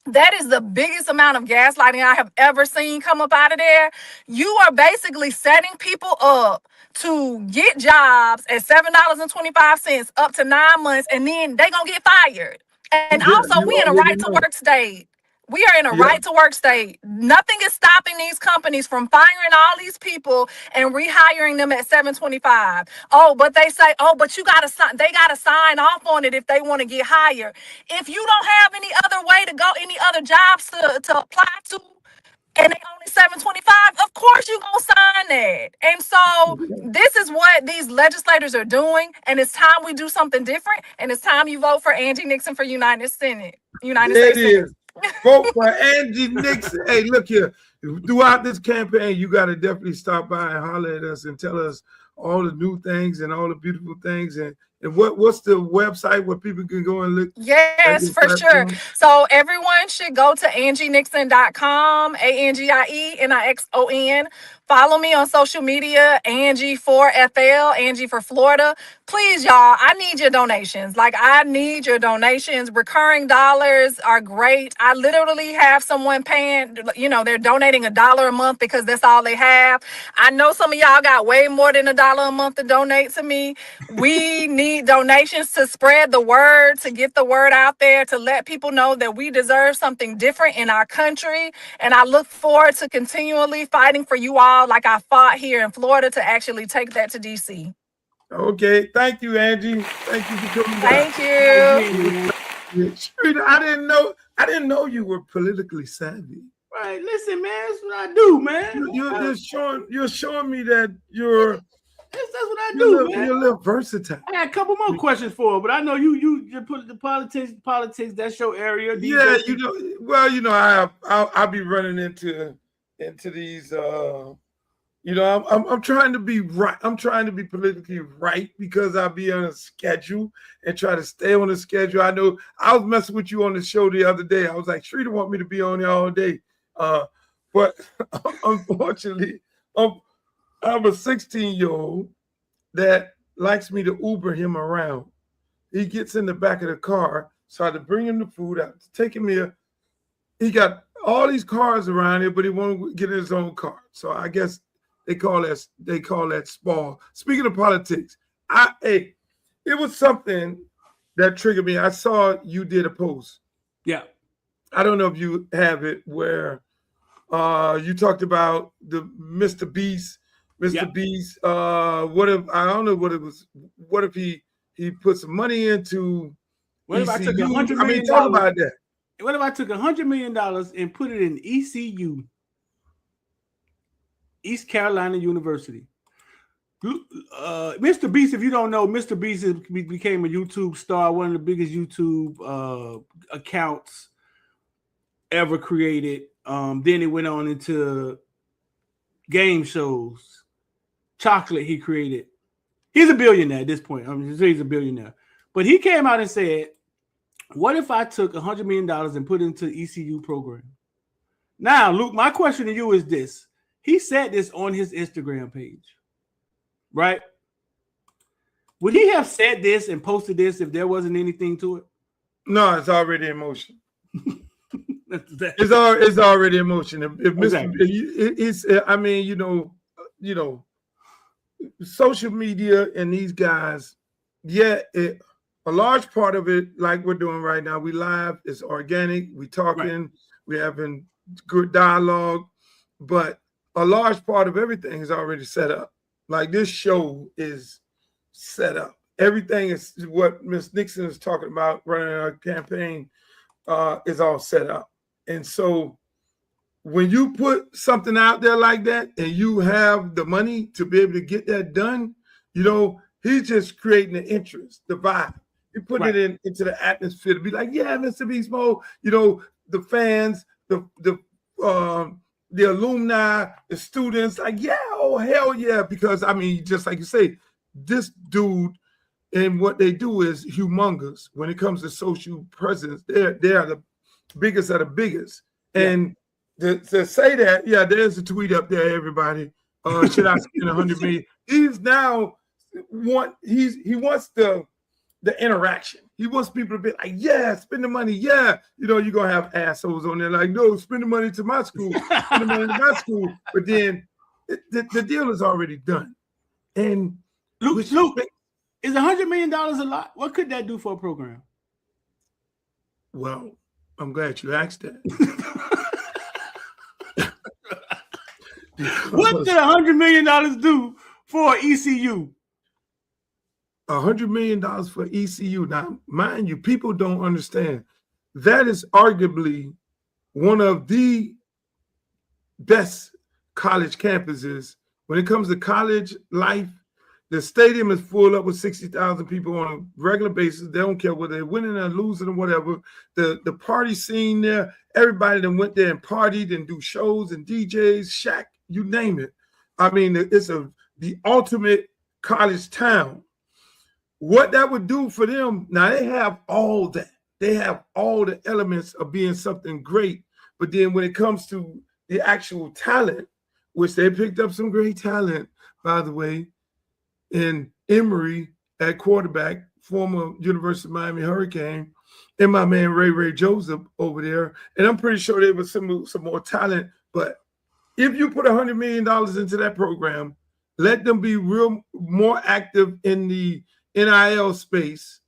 that is the biggest amount of gaslighting I have ever seen come up out of there. You are basically setting people up to get jobs at $7.25 up to 9 months, and then they gonna get fired. And also, we in a right to work state. We are in a right to work state. Nothing is stopping these companies from firing all these people and rehiring them at $7.25. Oh, but they say, oh, but they gotta sign off on it if they want to get hired. If you don't have any other way to go, any other jobs to apply to, and they only $7.25, of course you're gonna sign that. And so this is what these legislators are doing, and it's time we do something different, and it's time you vote for Angie Nixon for United States Senate. Vote for Angie Nixon. Hey, look here. Throughout this campaign, you got to definitely stop by and holler at us and tell us all the new things and all the beautiful things. And what's the website where people can go and look? Yes, for sure. So everyone should go to AngieNixon.com, AngieIENIXON. Follow me on social media, Angie4FL, Angie for Florida. Please, y'all, I need your donations. Like, I need your donations. Recurring dollars are great. I literally have someone paying, they're donating $1 a month because that's all they have. I know some of y'all got way more than $1 a month to donate to me. We need donations to spread the word, to get the word out there, to let people know that we deserve something different in our country. And I look forward to continually fighting for you all like I fought here in Florida to actually take that to DC. Okay. Thank you, Angie. Thank you for coming back. Thank you. I didn't know you were politically savvy. Right. Listen, man, that's what I do, man. You're showing me that you're that's what I do, man. You're a little versatile. I had a couple more questions for her, but I know you put the politics, that's your area. Yeah, I'll be running into these I'm trying to be right. I'm trying to be politically right because I'll be on a schedule and try to stay on the schedule. I know I was messing with you on the show the other day. I was like, Shrita want me to be on there all day. But unfortunately, I have a 16-year-old that likes me to Uber him around. He gets in the back of the car, so I had to bring him the food out, take him here. He got all these cars around here, but he won't get in his own car. So I guess they call that spoil. Speaking of politics, it was something that triggered me. I saw you did a post. Yeah. I don't know if you have it where you talked about the Mr. Beast. Mr. Beast. What if I don't know what it was? What if he put some money into? What if I took $100 million? I mean, talk about that. What if I took $100 million and put it in ECU, East Carolina University? Mr. Beast, if you don't know, Mr. Beast became a YouTube star, one of the biggest YouTube accounts ever created. Then it went on into game shows. Chocolate he created. He's a billionaire at this point. I mean, he's a billionaire. But he came out and said, what if I took $100 million and put it into the ECU program? Now, Luke, my question to you is this. He said this on his Instagram page, right? Would he have said this and posted this if there wasn't anything to it? No, it's already in motion. It's already in motion. If Mr. I mean, social media and these guys, a large part of it, like we're doing right now, we live, it's organic, we talking, we having good dialogue, but a large part of everything is already set up. Like this show is set up. Everything is what Ms. Nixon is talking about running our campaign is all set up. And so when you put something out there like that and you have the money to be able to get that done, he's just creating the interest, the vibe. He put it into the atmosphere to be like, yeah, Mr. Beast Mode, the fans, the alumni, the students, like, yeah, oh, hell yeah. Because, I mean, just like you say, this dude and what they do is humongous. When it comes to social presence, they are the biggest of the biggest. And to say that, there's a tweet up there, everybody. Should I spend $100 million? He's now he wants the interaction. He wants people to be like, yeah, spend the money. Yeah. You're going to have assholes on there like, no, spend the money to my school. Spend the money to my school. But then the deal is already done. And Luke, is $100 million a lot? What could that do for a program? Well, I'm glad you asked that. What did $100 million do for ECU? $100 million for ECU. Now, mind you, people don't understand. That is arguably one of the best college campuses. When it comes to college life, the stadium is full up with 60,000 people on a regular basis. They don't care whether they're winning or losing or whatever. The party scene there, everybody that went there and partied and do shows and DJs, Shaq, you name it. I mean, it's the ultimate college town. What that would do for them, now they have all that. They have all the elements of being something great. But then when it comes to the actual talent, which they picked up some great talent, by the way, in Emory at quarterback, former University of Miami Hurricane, and my man Ray Joseph over there. And I'm pretty sure there was some more talent. But if you put $100 million into that program, let them be more active in the NIL space,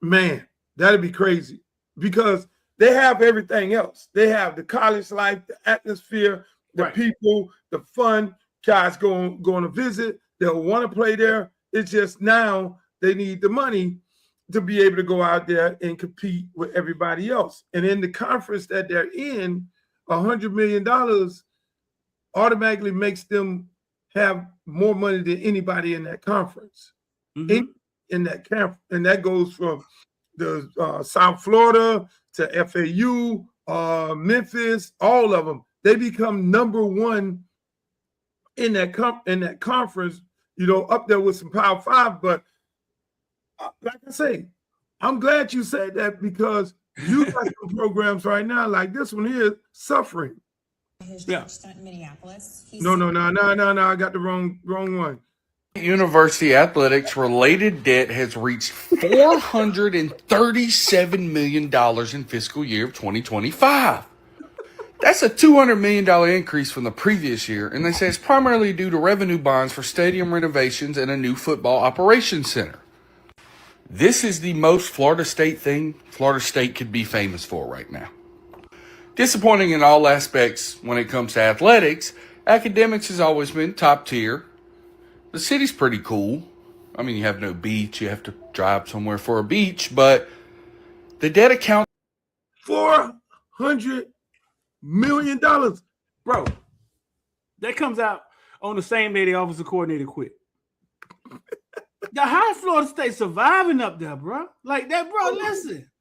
man, that'd be crazy, because they have everything else. They have the college life, the atmosphere, the people, the fun. Guys going to visit. They'll want to play there. It's just now they need the money to be able to go out there and compete with everybody else. And in the conference that they're in, $100 million automatically makes them have more money than anybody in that conference. In that camp, and that goes from the South Florida to FAU, Memphis, all of them. They become number one in that conference, up there with some Power Five. But like I say, I'm glad you said that, because you got some programs right now like this one here suffering. Yeah. Minneapolis. No, I got the wrong one. University athletics related debt has reached $437 million in fiscal year of 2025. That's a $200 million increase from the previous year, and they say it's primarily due to revenue bonds for stadium renovations and a new football operations center. This is the most Florida State thing Florida State could be famous for right now. Disappointing in all aspects when it comes to athletics, academics has always been top tier. The city's pretty cool. I mean, you have no beach. You have to drive somewhere for a beach. But the debt account... $400 million. Bro, that comes out on the same day the offensive coordinator quit. How is Florida State surviving up there, bro? Like that, bro, listen.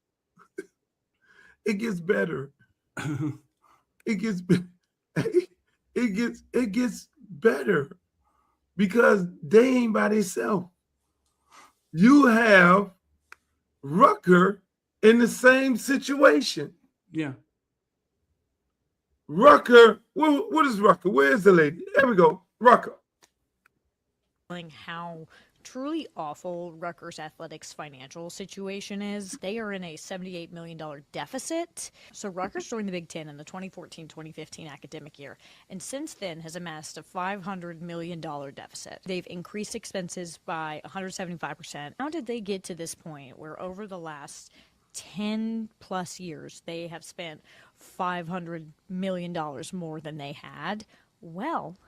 It gets better. It gets better. Because they ain't by themselves. You have Rucker in the same situation. Yeah. Rucker, what is Rucker? Where's the lady? There we go. Rucker. How truly awful Rutgers Athletics financial situation is. They are in a $78 million deficit. So Rutgers joined the Big Ten in the 2014-2015 academic year, and since then has amassed a $500 million deficit. They've increased expenses by 175%. How did they get to this point where over the last 10 plus years they have spent $500 million more than they had? Well,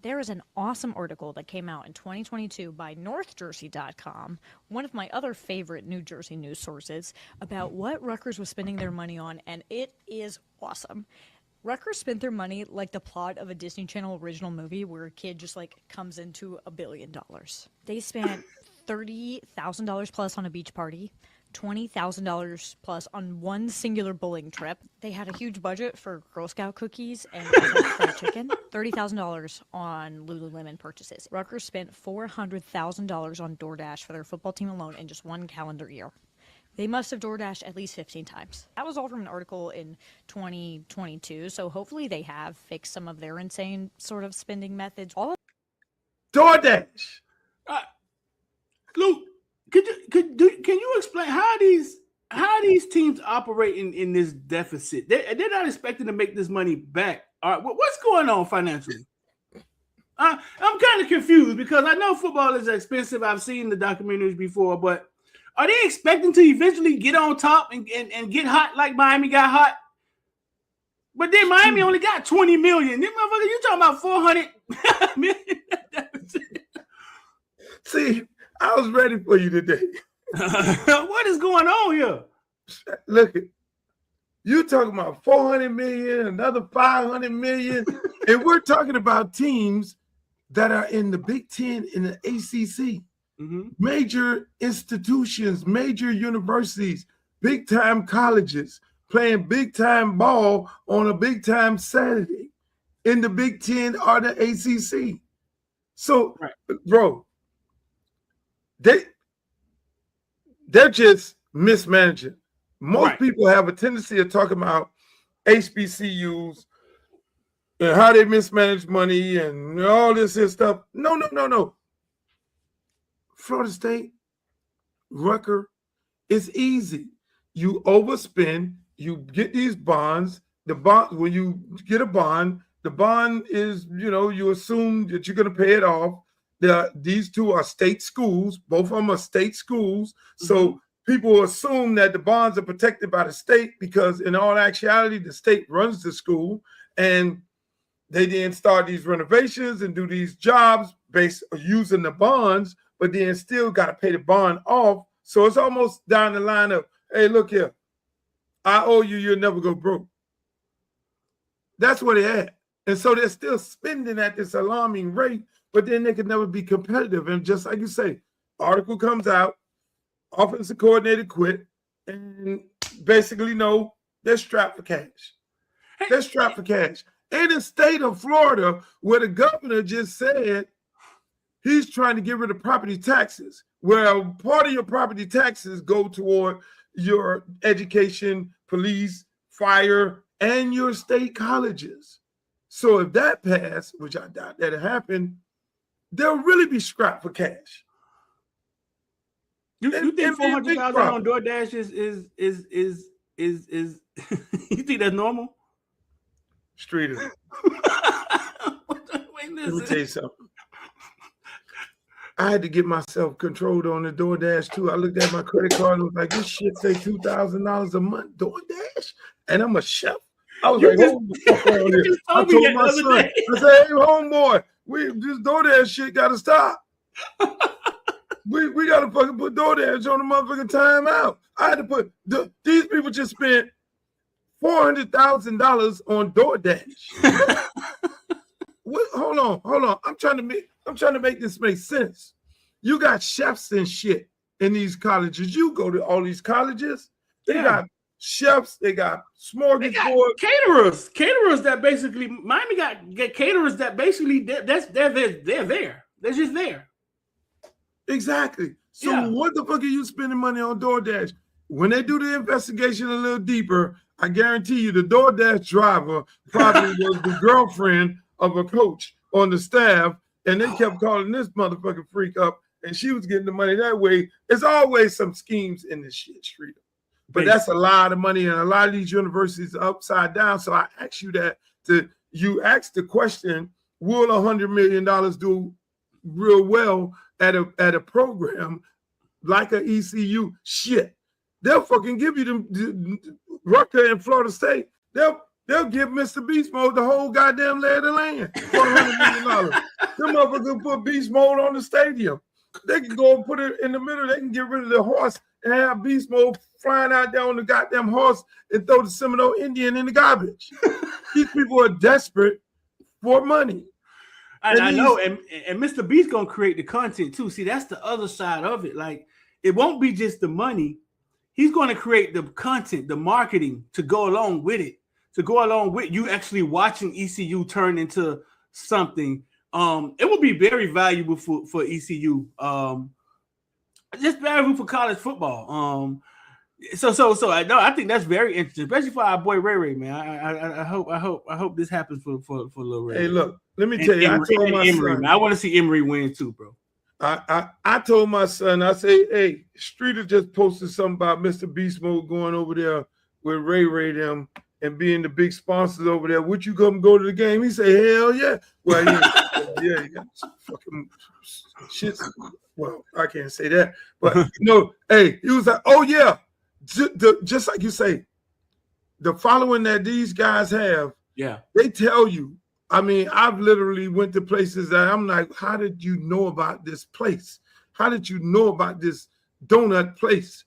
there is an awesome article that came out in 2022 by NorthJersey.com, one of my other favorite New Jersey news sources, about what Rutgers was spending their money on, and it is awesome. Rutgers spent their money like the plot of a Disney Channel original movie where a kid just comes into $1 billion. They spent $30,000 plus on a beach party, $20,000 plus on one singular bowling trip. They had a huge budget for Girl Scout cookies and fried chicken. $30,000 on Lululemon purchases. Rutgers spent $400,000 on DoorDash for their football team alone in just one calendar year. They must have DoorDashed at least 15 times. That was all from an article in 2022, so hopefully they have fixed some of their insane sort of spending methods. DoorDash. Luke, can you explain how these teams operate in this deficit? They're not expecting to make this money back. All right, what's going on financially? I'm kind of confused because I know football is expensive. I've seen the documentaries before, but are they expecting to eventually get on top and get hot like Miami got hot? But then Miami only got 20 million. This motherfucker, you talking about 400 million deficit. See, I was ready for you today. What is going on here? Look, you talking about 400 million, another 500 million, and we're talking about teams that are in the Big Ten, in the ACC, major institutions, major universities, big time colleges, playing big time ball on a big time Saturday in the Big Ten or the ACC. So, Right. bro, they're just mismanaging. Most people have a tendency of talking about HBCUs and how they mismanage money and all this stuff. No. Florida State, Rutgers, it's easy. You overspend, you get these bonds. The bond, when you get a bond, the bond is, you assume that you're going to pay it off. These two are state schools. Both of them are state schools. So people assume that the bonds are protected by the state because in all actuality, the state runs the school. And they then start these renovations and do these jobs based on using the bonds, but then still got to pay the bond off. So it's almost down the line of, hey, look here, I owe you, you'll never go broke. That's where they're at. And so they're still spending at this alarming rate, but then they can never be competitive. And just like you say, article comes out, offensive coordinator quit, and basically, no, they're strapped for cash. They're strapped for cash. In the state of Florida, where the governor just said he's trying to get rid of property taxes, where part of your property taxes go toward your education, police, fire, and your state colleges. So if that passed, which I doubt that'll happen, they'll really be strapped for cash. You think 400,000 on DoorDash is you think that's normal? Streeter. Let me tell you something. I had to get myself controlled on the DoorDash too. I looked at my credit card and was like, this shit say $2,000 a month DoorDash, and I'm a chef. I was like, hold the fuck on here. I told my son, I said, hey, homeboy, this DoorDash shit gotta stop. we gotta fucking put DoorDash on the motherfucking timeout. I had to put these people just spent $400,000 on DoorDash. Hold on. I'm trying to make this make sense. You got chefs and shit in these colleges. You go to all these colleges, they got chefs, they got smorgasbord. Caterers that basically Miami got caterers that basically they're there. They're just there. Exactly. So what the fuck are you spending money on DoorDash? When they do the investigation a little deeper, I guarantee you the DoorDash driver probably was the girlfriend of a coach on the staff, and they kept calling this motherfucking freak up, and she was getting the money that way. There's always some schemes in this shit, Streeter. But that's a lot of money, and a lot of these universities are upside down. So I ask you that you ask the question, will $100 million do real well at a program like an ECU? Shit. They'll fucking give you them Rutgers and Florida State. They'll give Mr. Beast Mode the whole goddamn lay of the land for $100 million. Them motherfuckers can put Beast Mode on the stadium. They can go and put it in the middle. They can get rid of the horse and have Beast Mode flying out there on the goddamn horse and throw the Seminole Indian in the garbage. These people are desperate for money. I know, and Mr. Beast gonna create the content too. See, that's the other side of it. Like, it won't be just the money. He's going to create the content, the marketing to go along with it. To go along with you actually watching ECU turn into something. It will be very valuable for ECU. Just valuable for college football. So I know, I think that's very interesting, especially for our boy Ray, man. I hope this happens for Lil Ray. Hey, look, let me tell you, I told my son, I want to see Emory win too, bro. I told my son, I say, hey, Streeter just posted something about Mr. Beast Mode going over there with Ray them and being the big sponsors over there. Would you come go to the game? He said, hell yeah. Well, yeah, you got fucking shit. Well, I can't say that. But, hey, he was like, oh, yeah. Just like you say, the following that these guys have, they tell you. I mean, I've literally went to places that I'm like, how did you know about this place? How did you know about this donut place?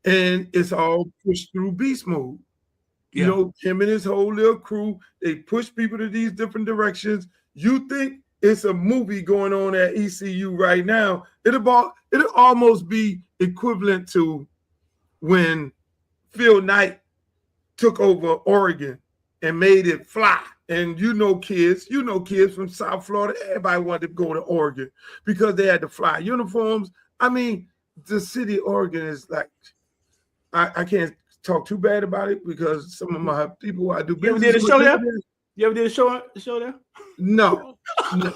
And it's all pushed through Beast Mode. You know, him and his whole little crew, they push people to these different directions. You think it's a movie going on at ECU right now. It'll almost be equivalent to when Phil Knight took over Oregon and made it fly. And kids from South Florida, everybody wanted to go to Oregon because they had to fly uniforms. I mean, the city of Oregon is like, I can't talk too bad about it because some of my people I do business with. You ever did a show there? No,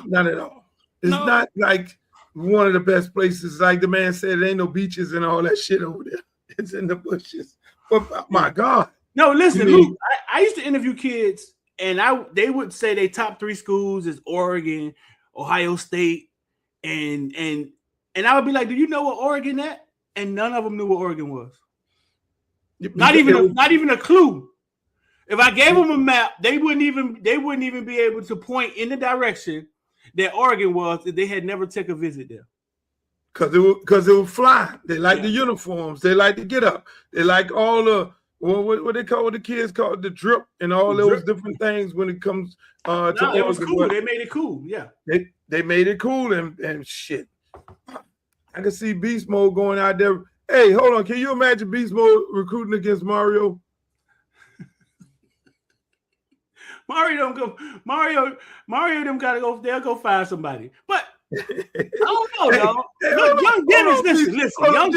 not at all. It's not like one of the best places. Like the man said, there ain't no beaches and all that shit over there. It's in the bushes. But my God. No, listen, Luke, I used to interview kids, and they would say their top 3 schools is Oregon, Ohio State, and I would be like, do you know what Oregon at? And none of them knew what Oregon was. Not even a clue. If I gave them a map, they wouldn't even be able to point in the direction that Oregon was if they had never taken a visit there. Because it would fly. They like the uniforms. They like to get up. They like all the what they call the kids call it, the drip and all those different things when it comes to Oregon. It was cool. They made it cool. Yeah. They made it cool and shit. I can see Beast Mode going out there. Hey, hold on. Can you imagine Beast Mode recruiting against Mario? Mario them gotta go. They'll go find somebody. But I don't know, y'all. Young Dennis, listen. Young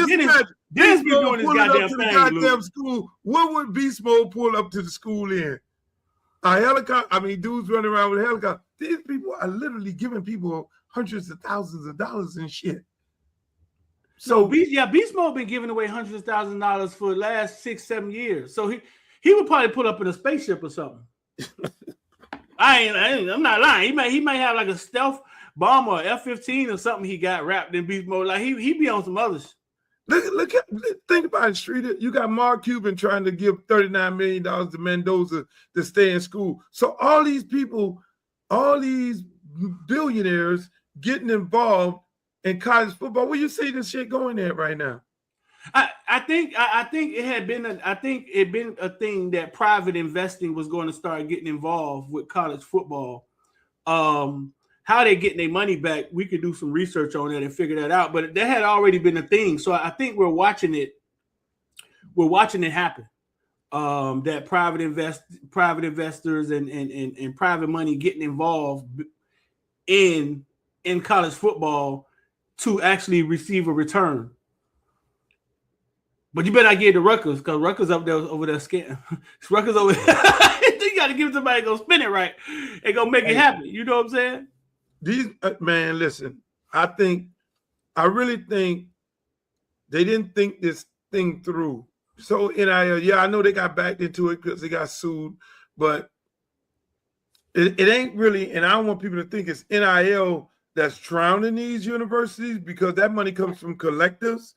Dennis be doing this goddamn school. What would Beast Mode pull up to the school in? A helicopter. I mean, dudes running around with a helicopter. These people are literally giving people hundreds of thousands of dollars and shit. So Beast Mode been giving away hundreds of thousands of dollars for the last 6-7 years. So he would probably put up in a spaceship or something. I'm not lying. He might have like a stealth bomber or F-15 or something he got wrapped in Beast Mode. Like he be on some others. Think about it, Streeter. You got Mark Cuban trying to give $39 million to Mendoza to stay in school. So all these people, all these billionaires getting involved in college football. Where you see this shit going at right now? I think it had been a thing that private investing was going to start getting involved with college football. How they getting their money back, we could do some research on that and figure that out. But that had already been a thing. So I think we're watching it happen. That private investors and private money getting involved in college football to actually receive a return. But you better not give it to Rutgers because Rutgers over there scared. Rutgers over there. You got to give it to somebody go spin it right and go make it happen. You know what I'm saying? These man, listen. I really think they didn't think this thing through. So NIL, I know they got backed into it because they got sued, but it ain't really. And I don't want people to think it's NIL that's drowning these universities because that money comes from collectives.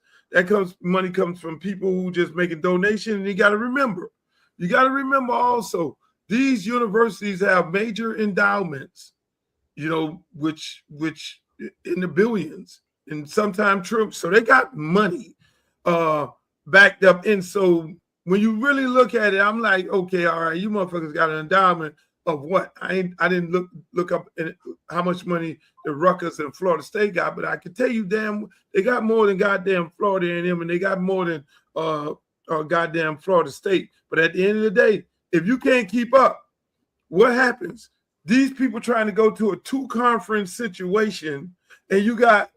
Money comes from people who just making donations. And you got to remember also these universities have major endowments, which in the billions and sometimes trips. So they got money backed up. And so when you really look at it, I'm like, okay, all right, you motherfuckers got an endowment of what? I didn't look up how much money the Rutgers and Florida State got, but I can tell you, they got more than goddamn Florida A&M, and they got more than goddamn Florida State. But at the end of the day, if you can't keep up, what happens? These people trying to go to a 2-conference situation, and you got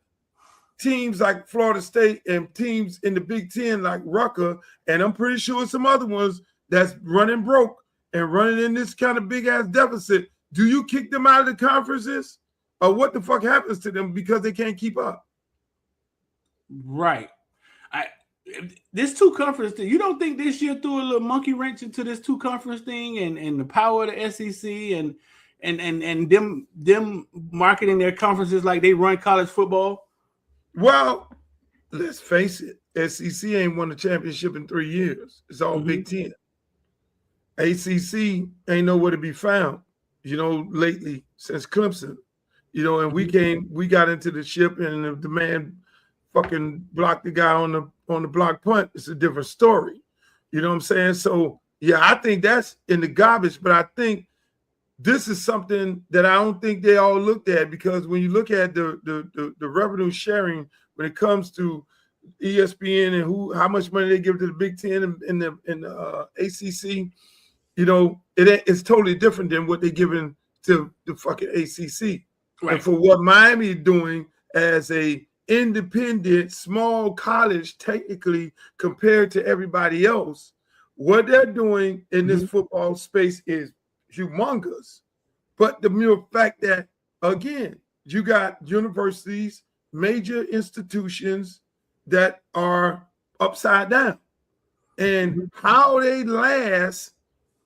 teams like Florida State and teams in the Big Ten like Rutgers, and I'm pretty sure some other ones that's running broke and running in this kind of big ass deficit. Do you kick them out of the conferences, or what the fuck happens to them because they can't keep up? Right. This 2-conference thing. You don't think this year threw a little monkey wrench into this 2-conference thing and the power of the SEC and them marketing their conferences like they run college football? Well, let's face it. SEC ain't won a championship in 3 years. It's all Big Ten. ACC ain't nowhere to be found, lately since Clemson, and we got into the ship and the man fucking blocked the guy on the block punt. It's a different story. You know what I'm saying? So yeah, I think that's in the garbage, but I think this is something that I don't think they all looked at, because when you look at the revenue sharing when it comes to ESPN and how much money they give to the Big Ten and the ACC, it's totally different than what they're giving to the fucking ACC. Right. And for what Miami is doing as a independent small college, technically compared to everybody else, what they're doing in this football space is humongous. But the mere fact that, again, you got universities, major institutions that are upside down, and how they last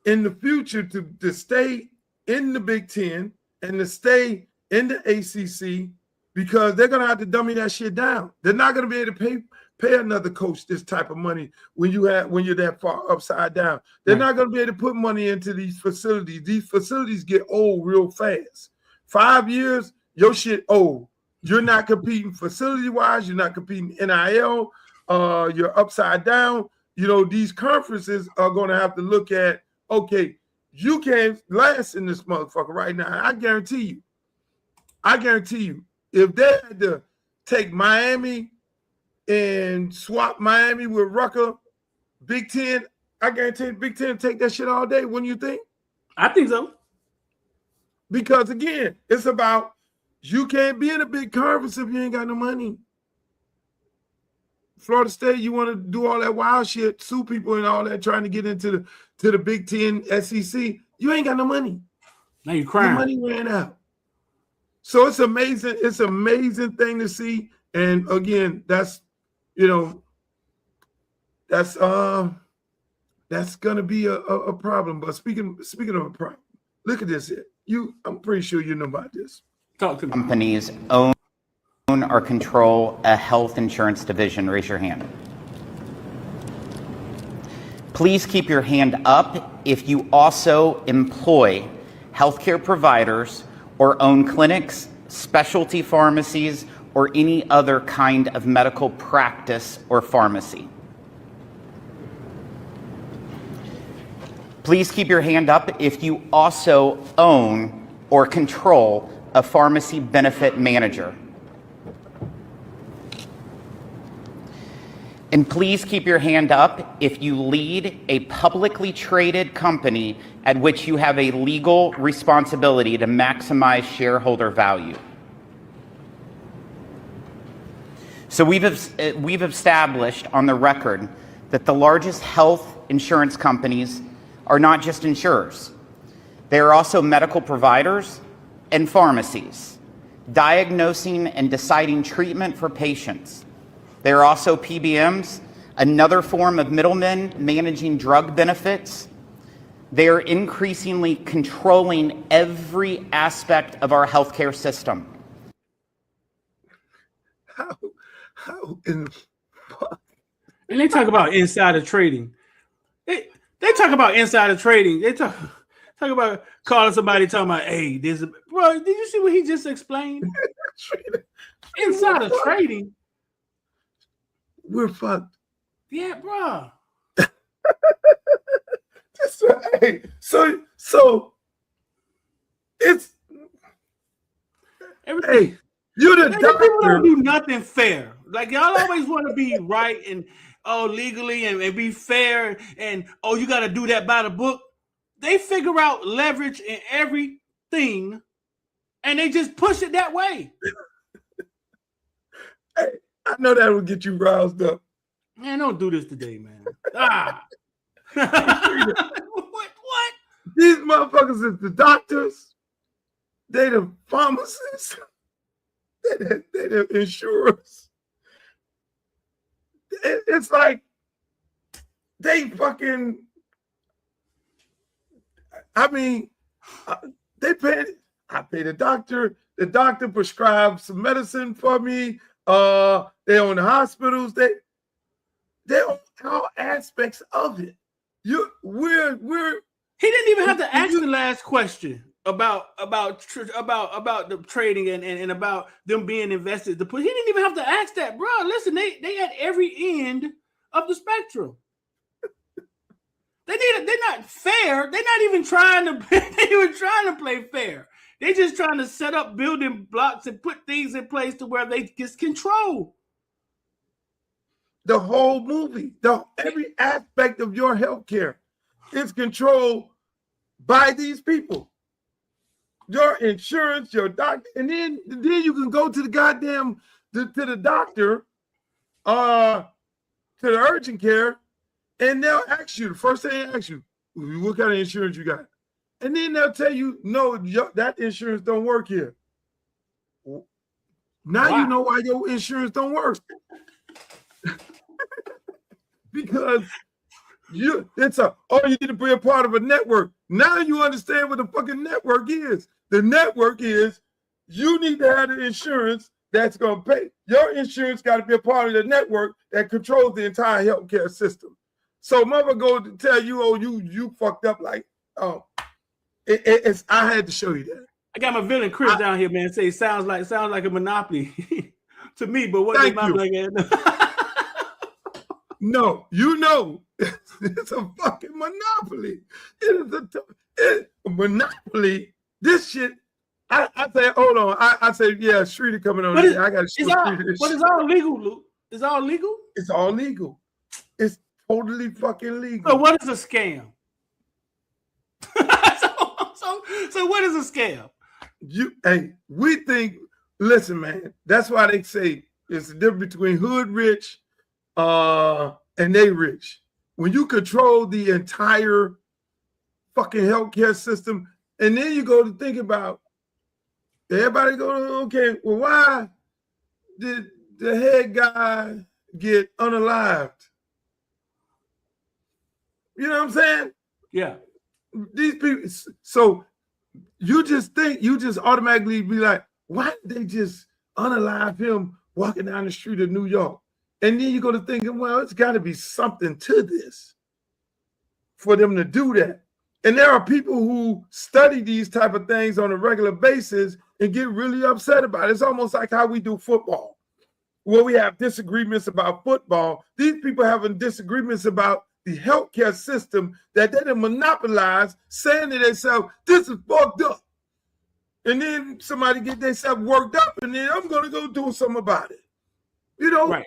in the future to stay in the Big Ten and to stay in the ACC, because they're going to have to dummy that shit down. They're not going to be able to pay another coach this type of money when you're that far upside down. They're not going to be able to put money into these facilities. These facilities get old real fast. 5 years, your shit old. You're not competing facility-wise. You're not competing NIL. You're upside down. These conferences are going to have to look at, okay, you can't last in this motherfucker right now. I guarantee you, if they had to take Miami and swap Miami with Rucker, Big Ten, I guarantee the Big Ten take that shit all day. Wouldn't you think? I think so. Because again, it's about, you can't be in a big conference if you ain't got no money. Florida State, you want to do all that wild shit, sue people and all that, trying to get into the Big Ten, SEC. You ain't got no money. Now you're crying. Your money ran out. So it's amazing. It's an amazing thing to see. And again, that's gonna be a problem. But speaking of a problem, look at this here. I'm pretty sure you know about this. Talk to me. Companies own or control a health insurance division? Raise your hand. Please keep your hand up if you also employ healthcare providers or own clinics, specialty pharmacies, or any other kind of medical practice or pharmacy. Please keep your hand up if you also own or control a pharmacy benefit manager. And please keep your hand up if you lead a publicly traded company at which you have a legal responsibility to maximize shareholder value. So we've established on the record that the largest health insurance companies are not just insurers. They are also medical providers and pharmacies, diagnosing and deciding treatment for patients. They are also PBMs, another form of middlemen managing drug benefits. They are increasingly controlling every aspect of our healthcare system. How in the fuck? And they talk about insider trading. They talk about insider trading. They talk about calling somebody, talking about, hey, bro, did you see what he just explained? Insider trading. We're fucked. Yeah, bro. Hey, so it's everything. Hey, you're the doctor. People don't do nothing fair. Like, y'all always want to be right and legally and be fair and you got to do that by the book. They figure out leverage in everything and they just push it that way. Hey, I know that will get you roused up. Man, don't do this today, man. What? These motherfuckers is the doctors. They the pharmacists. They the insurers. It's like they fucking. I mean, they pay. I pay the doctor. The doctor prescribes some medicine for me. They own the hospitals. They own all aspects of it. We're. He didn't even have to ask the last question about the trading and about them being invested. He didn't even have to ask that, bro. Listen, they at every end of the spectrum. They're not fair. They're not even trying to play fair. They're just trying to set up building blocks and put things in place to where they get control. The whole movie, every aspect of your healthcare is controlled by these people. Your insurance, your doctor, and then you can go to the goddamn to the doctor, to the urgent care, and they'll ask you, the first thing they ask you, what kind of insurance you got? And then they'll tell you, no, that insurance don't work here. Now you know why your insurance don't work. Because you need to be a part of a network. Now you understand what the fucking network is. The network is you need to have the insurance that's going to pay. Your insurance got to be a part of the network that controls the entire healthcare system. So mother go to tell you, oh, you fucked up, like, oh, it's I had to show you that. I got my villain Chris down here, man. Say it sounds like a monopoly to me, but what Thank they might you. be like. No, you know, it's a fucking monopoly. It is a monopoly. This shit. I say, hold on. I say, yeah, Streeter coming on. I got to show Streeter this shit. It's all legal, Luke. It's all legal. It's all legal. It's totally fucking legal. So what is a scam? so what is a scam? We think. Listen, man. That's why they say it's the difference between hood rich, and they rich. When you control the entire fucking healthcare system, and then you go to think about everybody go, okay, well, why did the head guy get unalived? You know what I'm saying? Yeah. These people, so you just automatically be like, why did they just unalive him walking down the street of New York? And then you go to thinking, well, it's got to be something to this for them to do that. And there are people who study these type of things on a regular basis and get really upset about it. It's almost like how we do football, where we have disagreements about football. These people having disagreements about the healthcare system that they done monopolize, saying to themselves, this is fucked up. And then somebody get themselves worked up, and then I'm going to go do something about it. You know?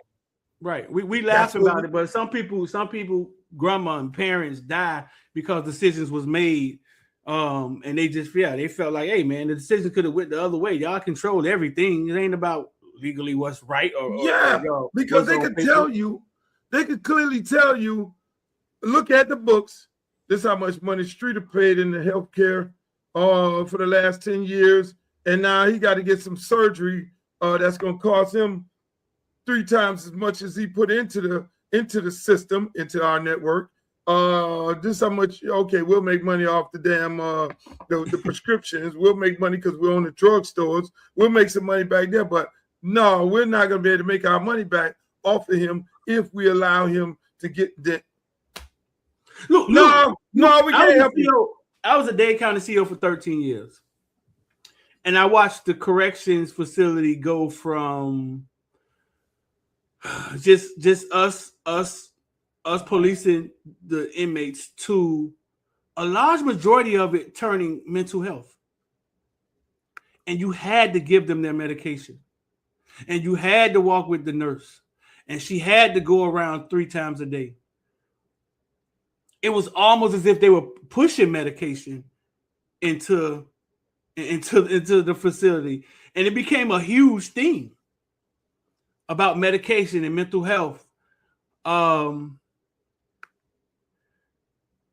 Right. We laugh about it, but some people, grandma and parents die because decisions was made. And they felt like, hey man, the decision could have went the other way. Y'all controlled everything. It ain't about legally what's right because they could tell you, they could clearly tell you, look at the books. This is how much money Streeter paid in the healthcare for the last 10 years. And now he got to get some surgery that's going to cost him 3 times as much as he put into the system, into our network. This is how much, okay, we'll make money off the damn the prescriptions. We'll make money because we're on the drugstores. We'll make some money back there. But no, we're not going to be able to make our money back off of him if we allow him to get that. Look, we can't help you. I was a Dade County CEO for 13 years. And I watched the corrections facility go from just us policing the inmates to a large majority of it turning mental health. And you had to give them their medication. And you had to walk with the nurse. And she had to go around 3 times a day. It was almost as if they were pushing medication into the facility. And it became a huge theme about medication and mental health.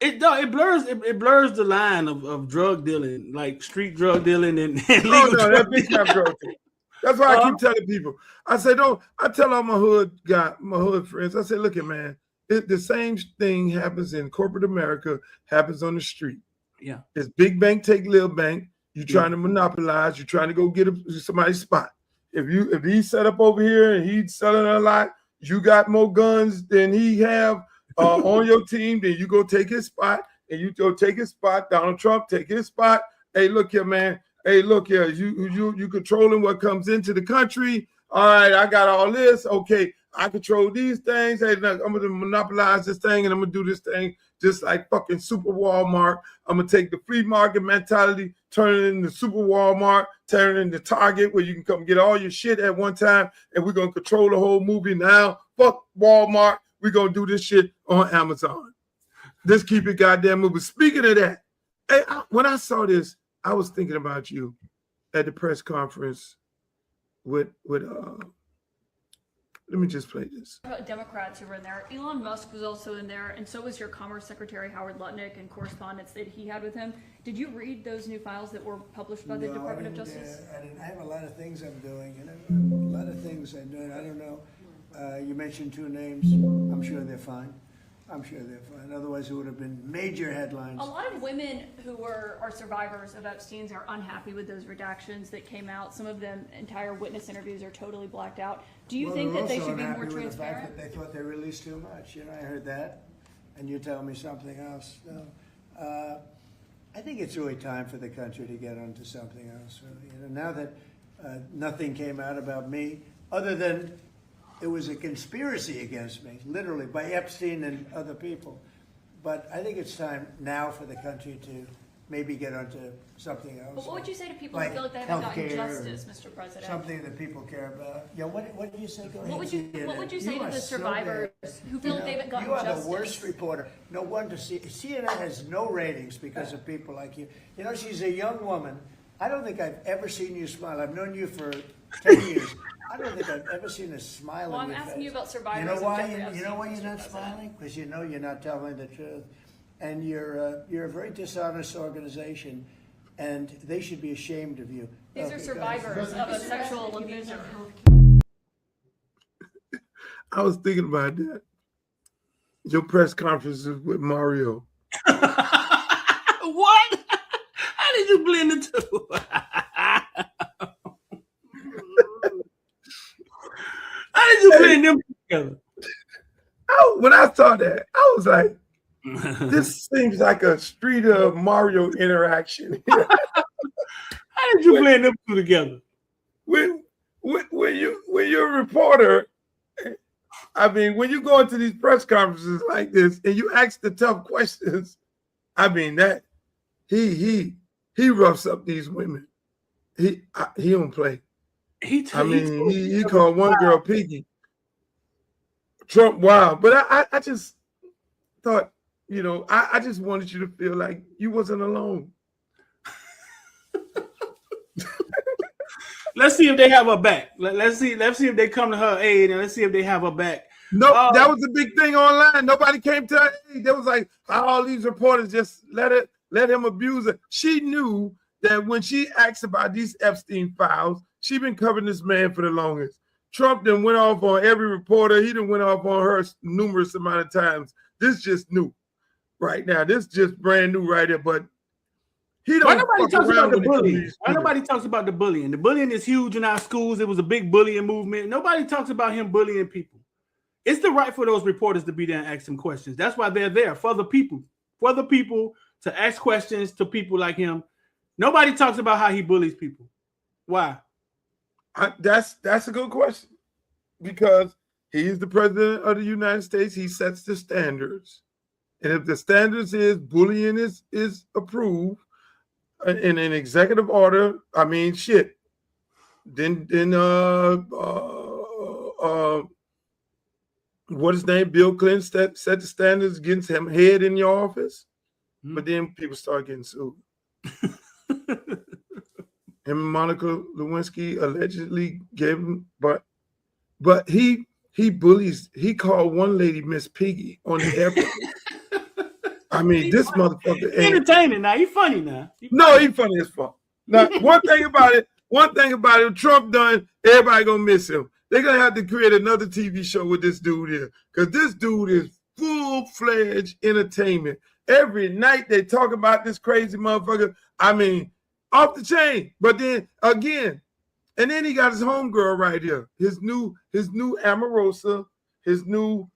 It blurs the line of drug dealing, like street drug dealing and legal drug dealing. That's why I keep telling people. I tell all my hood friends, I say, look at man, the same thing happens in corporate America, happens on the street. Yeah. It's big bank take little bank. You're trying to monopolize, you're trying to go get somebody's spot. If he's set up over here and he's selling a lot, you got more guns than he have on your team, then you go take his spot, and you go take his spot. Donald Trump take his spot. Hey, look here, man. Hey, look here. You controlling what comes into the country. All right, I got all this. Okay, I control these things. Hey, look, I'm gonna monopolize this thing, and I'm gonna do this thing just like fucking Super Walmart. I'm gonna take the flea market mentality, turn it into Super Walmart, turn it into Target, where you can come get all your shit at one time, and we're gonna control the whole movie now. Fuck Walmart. We're gonna do this shit on Amazon. Let's keep it goddamn moving. Speaking of that, when I saw this, I was thinking about you at the press conference with let me just play this. Democrats who were in there. Elon Musk was also in there, and so was your Commerce Secretary Howard Lutnick and correspondence that he had with him. Did you read those new files that were published by the Department of Justice? I have a lot of things I'm doing, a lot of things I'm doing. I don't know. You mentioned 2 names. I'm sure they're fine. I'm sure they're fine. Otherwise, it would have been major headlines. A lot of women who are survivors of Epstein's are unhappy with those redactions that came out. Some of them, entire witness interviews are totally blacked out. Do you think that they should be more transparent? The fact that they thought they released too much. I heard that, and you tell me something else. No. I think it's really time for the country to get onto something else. Really. Now that nothing came out about me, other than it was a conspiracy against me, literally, by Epstein and other people. But I think it's time now for the country to maybe get onto something else. But what would you say to people who feel like they haven't gotten justice, Mr. President? Something that people care about. Yeah, what did you say? Go ahead. What would you say to the survivors who feel like they haven't gotten justice? You are the worst reporter. No wonder CNN has no ratings because of people like you. She's a young woman. I don't think I've ever seen you smile. I've known you for 10 years. I don't think I've ever seen a smile on your face. I'm asking you about survivors. You know why you're not smiling? Because you're not telling the truth. And you're a very dishonest organization, and they should be ashamed of you. These are survivors of a sexual abuser. I was thinking about that. Your press conferences with Mario. What? How did you blend the two? How did you blend them together? When I saw that, I was like, this seems like a Street of Mario interaction. How did you blend them two together? When you're a reporter, I mean, when you go into these press conferences like this and you ask the tough questions, I mean that he roughs up these women. He don't play. He called one girl Piggy. Trump, wow. But I just thought, I just wanted you to feel like you wasn't alone. Let's see if they have her back. Let's see if they come to her aid, and let's see if they have her back. No, that was the big thing online. Nobody came to her aid. They was like, all these reporters just let him abuse her. She knew that when she asked about these Epstein files, she been covering this man for the longest. Trump then went off on every reporter. He done went off on her numerous amount of times. This just new right now. This just brand new right here. But he don't. Why nobody talks about the bullying? Why nobody talks about the bullying? The bullying is huge in our schools. It was a big bullying movement. Nobody talks about him bullying people. It's the right for those reporters to be there and ask some questions. That's why they're there, for the people to ask questions to people like him. Nobody talks about how he bullies people. Why? That's a good question, because he's the president of the United States. He sets the standards, and if the standards is bullying is approved in an executive order, I mean, shit. Then what his name? Bill Clinton set the standards against him head in your office, but then people start getting sued. Him and Monica Lewinsky allegedly gave him, but he bullies. He called one lady Miss Piggy on the airport. I mean, this motherfucker. Entertaining now. He funny now. He funny as fuck. Now, one thing about it, Trump done, everybody gonna miss him. They're gonna have to create another TV show with this dude here, because this dude is full-fledged entertainment. Every night they talk about this crazy motherfucker. I mean, off the chain. But then again, and then he got his homegirl right here. His new Amorosa, his new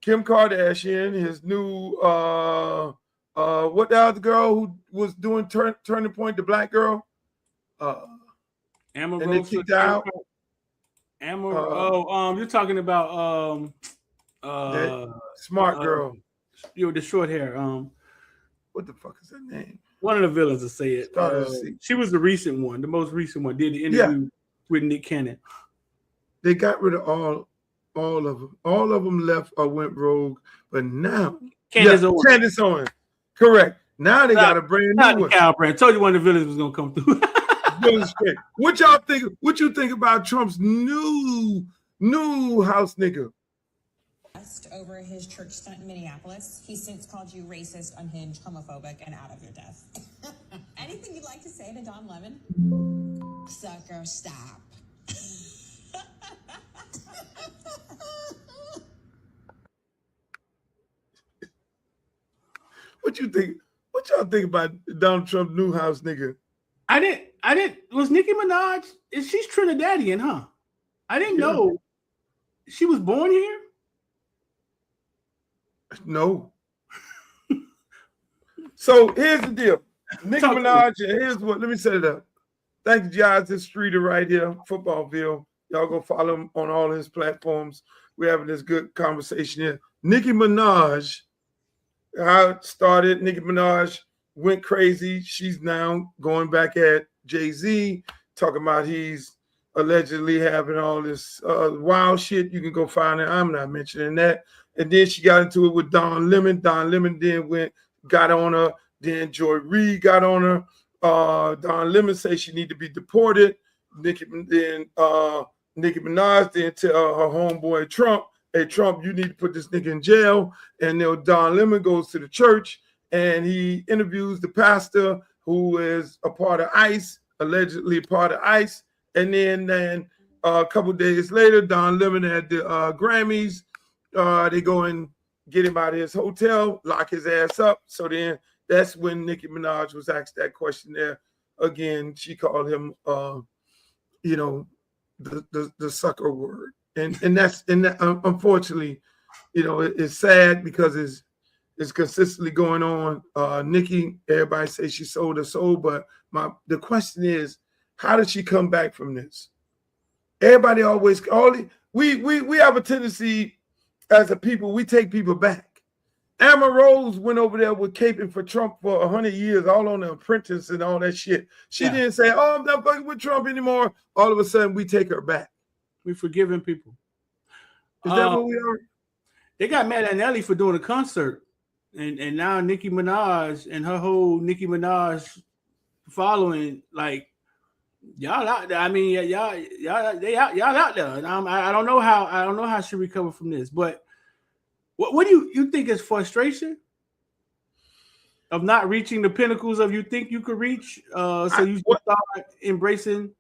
Kim Kardashian, his new what the other girl who was doing Turning Point, the black girl. Amorosa, and they kicked out. You're talking about that smart girl. The short hair. What the fuck is her name? One of the villains will say it. She was the recent one, the most recent one. Did the interview with Nick Cannon. They got rid of all of them. All of them left or went rogue. But now, Candace Owens. Candace Owens. Correct. Now they got a brand new one. Cow brand. Told you one of the villains was gonna come through. What y'all think? What you think about Trump's new house nigga? Over his church stunt in Minneapolis, he's since called you racist, unhinged, homophobic, and out of your depth. Anything you'd like to say to Don Lemon? Sucker, stop. What you think? What y'all think about Donald Trump's new house nigga? I didn't. Was Nicki Minaj? She's Trinidadian, huh? I didn't know she was born here. No. So here's the deal. Nicki Minaj, and here's what, let me set it up. Thank you, guys. This streeter right here, Footballville. Y'all go follow him on all his platforms. We're having this good conversation here. Nicki Minaj, how it started, Nicki Minaj went crazy. She's now going back at Jay-Z, talking about he's allegedly having all this wild shit. You can go find it. I'm not mentioning that. And then she got into it with Don Lemon. Don Lemon then got on her. Then Joy Reid got on her. Don Lemon said she need to be deported. Nicki Minaj then tell her homeboy Trump, hey, Trump, you need to put this nigga in jail. And then Don Lemon goes to the church and he interviews the pastor who is a part of ICE, allegedly a part of ICE. And then a couple days later, Don Lemon at the Grammys, they go and get him out of his hotel, lock his ass up. So then that's when Nicki Minaj was asked that question there. Again, she called him, the sucker word. And that, unfortunately, it's sad because it's consistently going on. Nicki, everybody says she sold her soul, but the question is, how did she come back from this? Everybody we have a tendency as a people, we take people back. Amber Rose went over there with caping for Trump for 100 years, all on The Apprentice and all that shit. She didn't say, oh, I'm not fucking with Trump anymore. All of a sudden, we take her back. We forgiving people. Is that what we are? They got mad at Nelly for doing a concert. And now Nicki Minaj and her whole Nicki Minaj following, like, y'all out there. I mean, y'all out there. And I don't know how she recover from this. But what do you think is frustration of not reaching the pinnacles of you think you could reach? So you start embracing.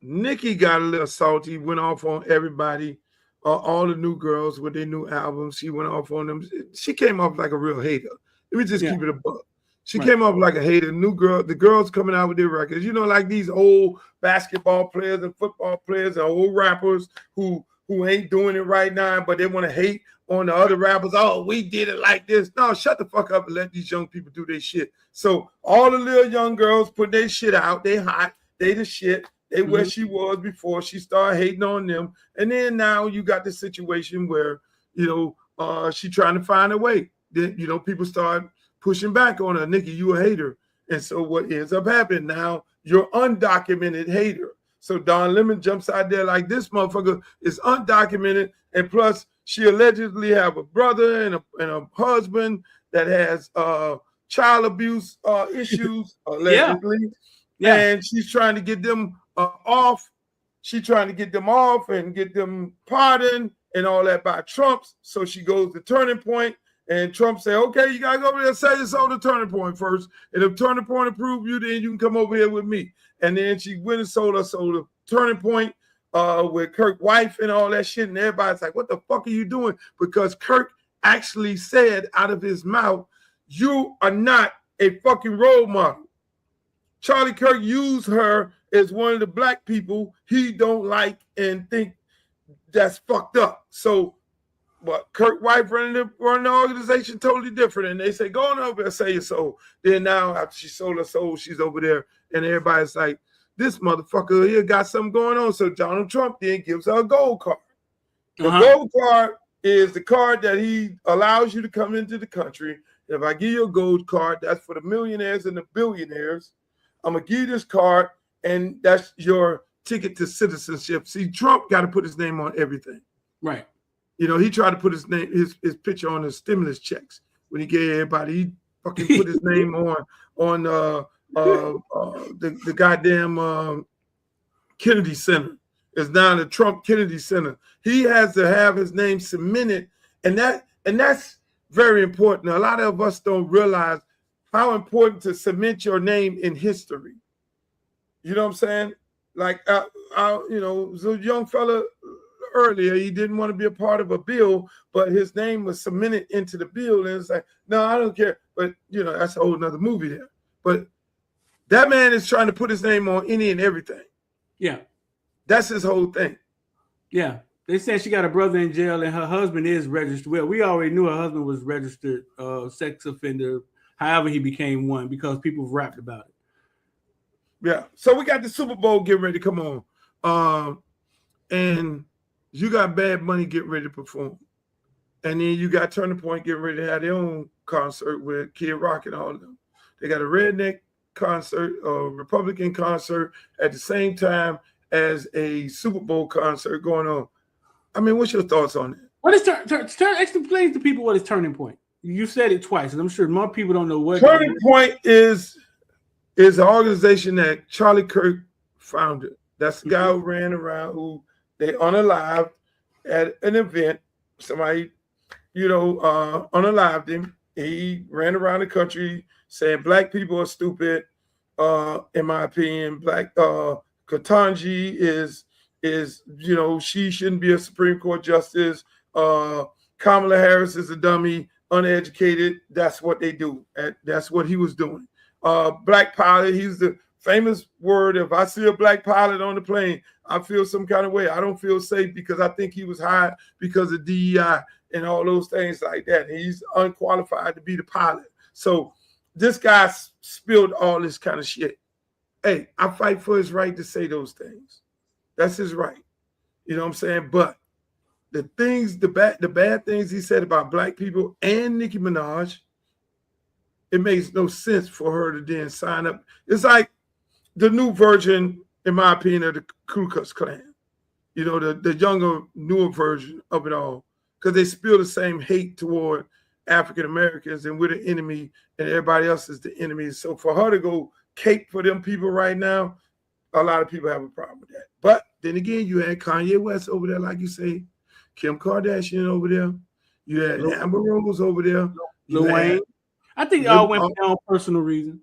Nicki got a little salty, went off on everybody, all the new girls with their new albums. She went off on them. She came off like a real hater. Let me just keep it a buck. She came off like a hater. The girls coming out with their records. Like these old basketball players and football players and old rappers who ain't doing it right now, but they want to hate on the other rappers. Oh, we did it like this. No, shut the fuck up and let these young people do their shit. So all the little young girls put their shit out. They hot. They the shit. They where she was before she started hating on them. And then now you got the situation where, she trying to find a way. Then, people start pushing back on her. Nicki, you a hater. And so what ends up happening now, you're undocumented hater. So Don Lemon jumps out there like this motherfucker is undocumented. And plus she allegedly have a brother and a husband that has child abuse issues, allegedly. Yeah. And she's trying to get them off. She's trying to get them off and get them pardoned and all that by Trump. So she goes to Turning Point. And Trump said, okay, you got to go over there and say it's on the Turning Point first. And if Turning Point approve you, then you can come over here with me. And then she went and sold a Turning Point with Kirk's wife and all that shit. And everybody's like, what the fuck are you doing? Because Kirk actually said out of his mouth, you are not a fucking role model. Charlie Kirk used her as one of the black people he don't like and think that's fucked up. So, but Kirk's wife running the organization totally different. And they say, go on over and sell your soul. Then now after she sold her soul, she's over there. And everybody's like, this motherfucker here got something going on. So Donald Trump then gives her a gold card. The gold card is the card that he allows you to come into the country. If I give you a gold card, that's for the millionaires and the billionaires. I'm going to give you this card, and that's your ticket to citizenship. See, Trump got to put his name on everything. Right. He tried to put his picture on the stimulus checks when he gave everybody. fucking put his name on the goddamn Kennedy Center. It's now the Trump Kennedy Center. He has to have his name cemented, and that's very important. A lot of us don't realize how important to cement your name in history. You know what I'm saying? Like, the young fella earlier, he didn't want to be a part of a bill, but his name was cemented into the bill, and it's like, no, I don't care. But that's a whole nother movie there. But that man is trying to put his name on any and everything. Yeah, that's his whole thing. Yeah, they said she got a brother in jail, and her husband is registered. Well, we already knew her husband was registered sex offender. However, he became one because people rapped about it. Yeah. So we got the Super Bowl getting ready to come on. And you got Bad Bunny getting ready to perform. And then you got Turning Point getting ready to have their own concert with Kid Rock and all of them. They got a redneck concert, a Republican concert at the same time as a Super Bowl concert going on. I mean, what's your thoughts on it? What is explain to people what is Turning Point? You said it twice, and I'm sure more people don't know what Turning Point is an organization that Charlie Kirk founded. That's the guy who ran around, who they unalived at an event. Somebody, unalived him. He ran around the country saying black people are stupid. In my opinion, Black Ketanji is she shouldn't be a Supreme Court justice. Kamala Harris is a dummy, uneducated. That's what they do. That's what he was doing. Black pilot, he's the famous word. If I see a black pilot on the plane, I feel some kind of way. I don't feel safe because I think he was hired because of DEI and all those things like that. He's unqualified to be the pilot. So this guy spilled all this kind of shit. Hey, I fight for his right to say those things. That's his right. You know what I'm saying? But the bad things he said about black people and Nicki Minaj, it makes no sense for her to then sign up. It's like the new version, in my opinion, of the Ku Klux Klan. The younger, newer version of it all. Because they spill the same hate toward African Americans, and we're the enemy, and everybody else is the enemy. So for her to go cape for them people right now, a lot of people have a problem with that. But then again, you had Kanye West over there, like you say, Kim Kardashian over there, you had Amber Rose over there, Lil Wayne. I think y'all went for their own personal reason.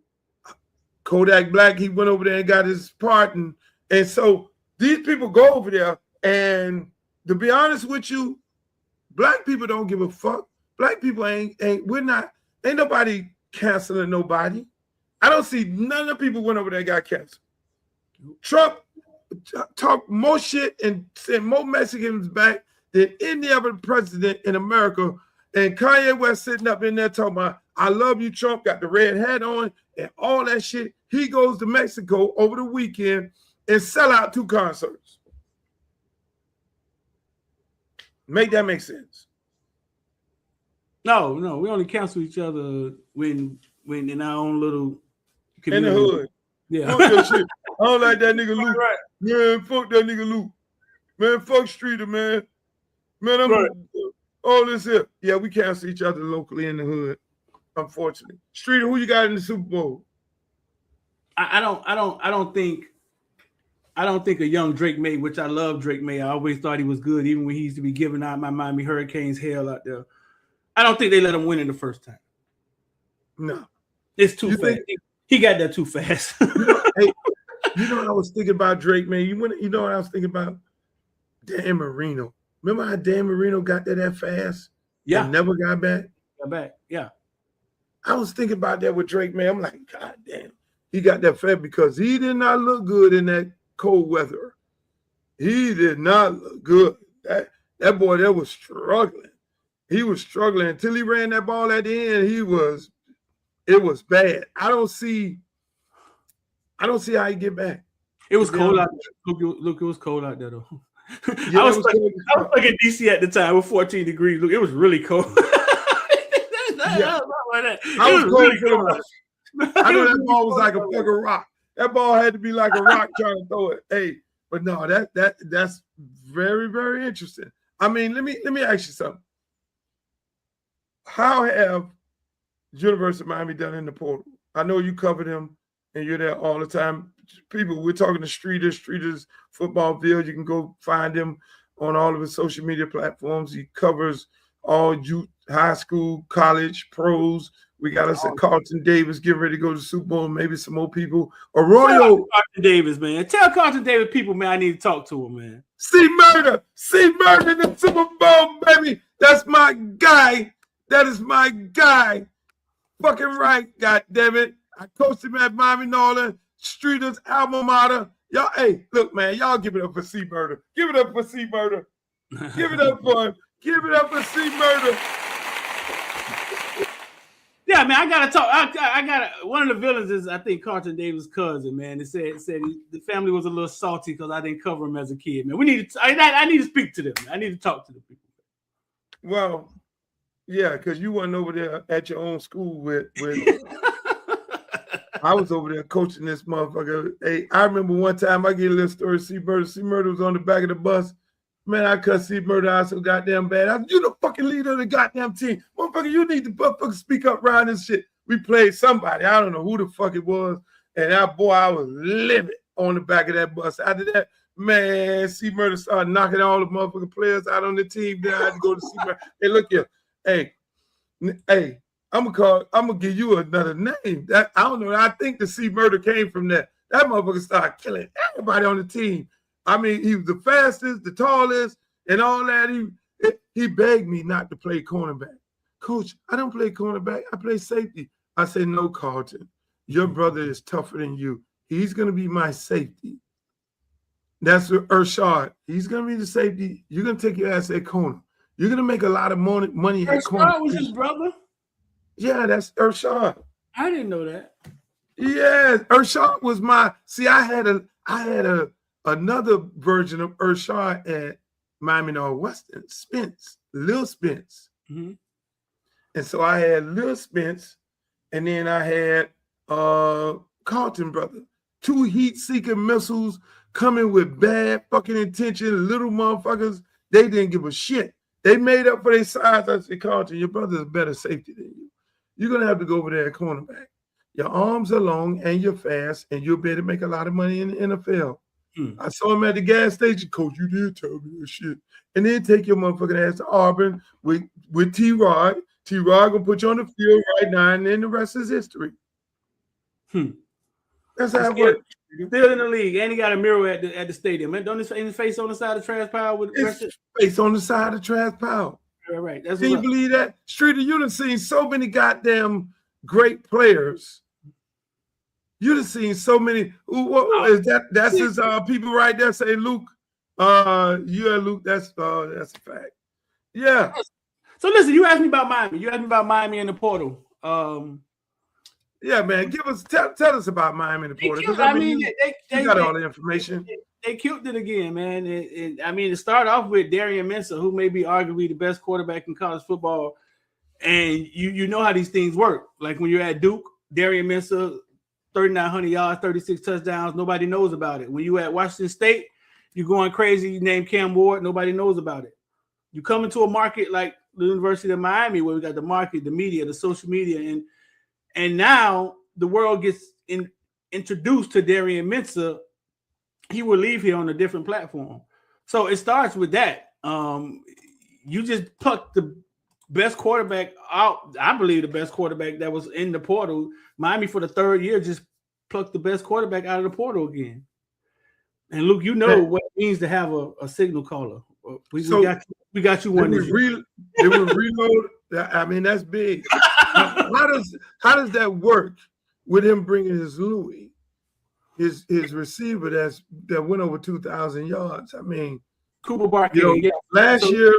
Kodak Black, he went over there and got his pardon. And so these people go over there, and to be honest with you, black people don't give a fuck. Black people ain't nobody canceling nobody. I don't see none of the people went over there and got canceled. Trump talked more shit and sent more Mexicans back than any other president in America. And Kanye West sitting up in there talking about, I love you, Trump, got the red hat on and all that shit. He goes to Mexico over the weekend and sell out 2 concerts. Make that make sense? No, we only cancel each other when in our own little community. In the hood. Yeah. Fuck that shit. I don't like that nigga Luke. Right. Man, fuck that nigga Luke. Man, fuck Streeter, man. Man, I'm right. All this here. Yeah, we cancel each other locally in the hood, unfortunately. Streeter, who you got in the Super Bowl? I don't think a young Drake May, which I love Drake May. I always thought he was good, even when he used to be giving out my Miami Hurricanes hell out there. I don't think they let him win in the first time. No. It's too fast. He got there too fast. Hey, what I was thinking about Drake, man? You know what I was thinking about? Dan Marino. Remember how Dan Marino got there that fast? Yeah. And never got back? Got back, yeah. I was thinking about that with Drake, man. I'm like, God damn. He got that fast because he did not look good in that cold weather. He did not look good. That boy there was struggling. He was struggling until he ran that ball at the end. It was bad. I don't see how he get back. It was cold out there. Look, it was cold out there though. Yeah, I was stuck in DC at the time with 14 degrees. Look, it was really cold. Yeah. I was really cold. I know that ball was like a fucking rock. That ball had to be like a rock trying to throw it. Hey, but no, that's very, very interesting. I mean, let me ask you something. How have University of Miami down in the portal. I know you cover them and you're there all the time. People, we're talking to Streeters Football Field. You can go find him on all of his social media platforms. He covers all youth, high school, college, pros. We got us at Carlton Davis getting ready to go to the Super Bowl. Maybe some more people. Arroyo. Carlton Davis, man. Tell Carlton Davis people, man, I need to talk to him, man. C Murder in the Super Bowl, baby. That's my guy. That is my guy. Fucking right, God damn it. I coached him at Miami Northern, Streeters, alma mater. Y'all, hey, look, man, y'all give it up for C Murder. Give it up for C Murder. Give it up for him. Give it up for C Murder. Yeah, man, I gotta talk. I gotta. One of the villains is, I think, Carlton Davis' cousin. Man, it said the family was a little salty because I didn't cover him as a kid. Man, we need to. I need to speak to them. Man. I need to talk to the people. Well, yeah, because you wasn't over there at your own school with. I was over there coaching this motherfucker. Hey, I remember one time I get a little story. C Murder was on the back of the bus. Man, I cut C Murder out so goddamn bad. I said, you the fucking leader of the goddamn team. Motherfucker, you need to motherfucker speak up around this shit. We played somebody. I don't know who the fuck it was. And that boy, I was livid on the back of that bus. After that, man, C Murder started knocking all the motherfucking players out on the team. Then I had to go to C Murder. Hey, look here. Hey, I'm gonna give you another name. That I don't know. I think the C Murder came from that. That motherfucker started killing everybody on the team. I mean, he was the fastest, the tallest, and all that. He begged me not to play cornerback. Coach, I don't play cornerback. I play safety. I said, no, Carlton. Your brother is tougher than you. He's going to be my safety. That's Urshad. He's going to be the safety. You're going to take your ass at corner. You're going to make a lot of money at corner. Urshad was his brother? Yeah, that's Urshad. I didn't know that. Yes, Urshad was my. See, I had another version of Urshad at Miami Northwestern, Lil Spence. Mm-hmm. And so I had Lil Spence, and then I had Carlton brother. Two heat-seeking missiles coming with bad fucking intention, little motherfuckers. They didn't give a shit. They made up for their size. I said, Carlton, your brother is better safety than you. You're going to have to go over there at cornerback. Your arms are long and you're fast, and you'll be able to make a lot of money in the NFL. I saw him at the gas station. Coach, you did tell me this shit. And then take your motherfucking ass to Auburn with T-Rod. T-Rod gonna put you on the field right now, and then the rest is history. That's how it works. Still in the league, and he got a mirror at the stadium. And don't his face on the side of Trash Power with face on the side of Trash Power. Right. Can you believe that? Streeter, you done seen so many goddamn great players. You done seen so many. What is that? That's his people right there say, Luke. Yeah, Luke. That's a fact. Yeah. So listen, you asked me about Miami. You asked me about Miami and the portal. Yeah, man. Tell us about Miami and the portal. I mean, they got all the information. They killed it again, man. It started off with Darian Mensah, who may be arguably the best quarterback in college football. And you know how these things work. Like when you're at Duke, Darian Mensah, 3,900 yards, 36 touchdowns. Nobody knows about it. When you at Washington State, you're going crazy. You name Cam Ward. Nobody knows about it. You come into a market like the University of Miami, where we got the market, the media, the social media, and now the world gets introduced to Darian Mensah. He will leave here on a different platform. So it starts with that. You just plucked the best quarterback out. I believe the best quarterback that was in the portal. Miami for the third year just plucked the best quarterback out of the portal again. And Luke, you know what it means to have a signal caller. We got you one. They would reload. I mean, that's big. How does that work with him bringing his Louis, his receiver that went over 2,000 yards? I mean, Cooper Barkley. Last year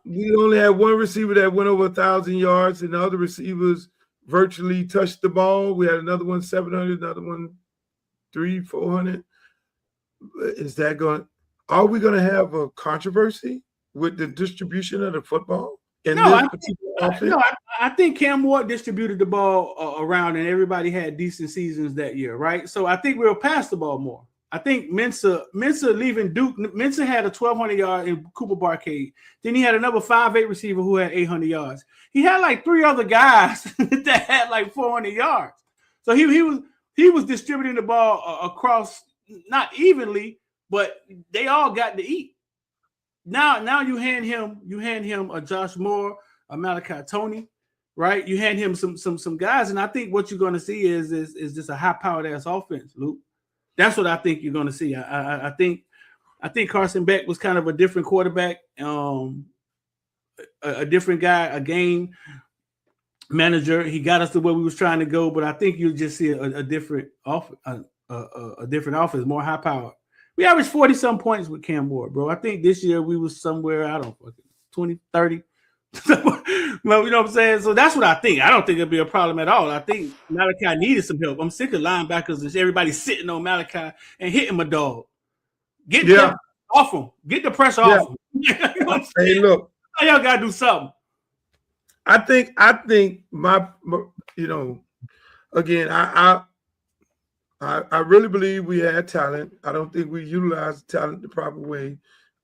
we only had one receiver that went over 1,000 yards, and the other receivers virtually touched the ball. We had another one 700, another one 300-400. Is that going? Are we going to have a controversy with the distribution of the football? I think Cam Ward distributed the ball around, and everybody had decent seasons that year, right? So I think we'll pass the ball more. I think Mensah leaving Duke. Mensah had a 1,200 yard in Cooper Barcade. Then he had another 5'8" receiver who had 800 yards. He had like 3 other guys that had like 400 yards. So he was distributing the ball across, not evenly, but they all got to eat. Now you hand him a Josh Moore, a Malachi Tony, right? You hand him some guys, and I think what you're going to see is just a high-powered ass offense, Luke. That's what I think you're going to see. I think Carson Beck was kind of a different quarterback, a different guy, a game manager. He got us to where we was trying to go, but I think you'll just see a different a different offense, more high power. We averaged 40-some points with Cam Ward, bro. I think this year we was somewhere, I don't know, 20, 30. Well, you know what I'm saying? So that's what I think. I don't think it'll be a problem at all. I think Malachi needed some help. I'm sick of linebackers and everybody sitting on Malachi and hitting my dog. Get them off him. Get the pressure off him. You know what I'm saying? Hey, look. Y'all got to do something. I think my you know, again, I really believe we had talent. I don't think we utilized talent the proper way.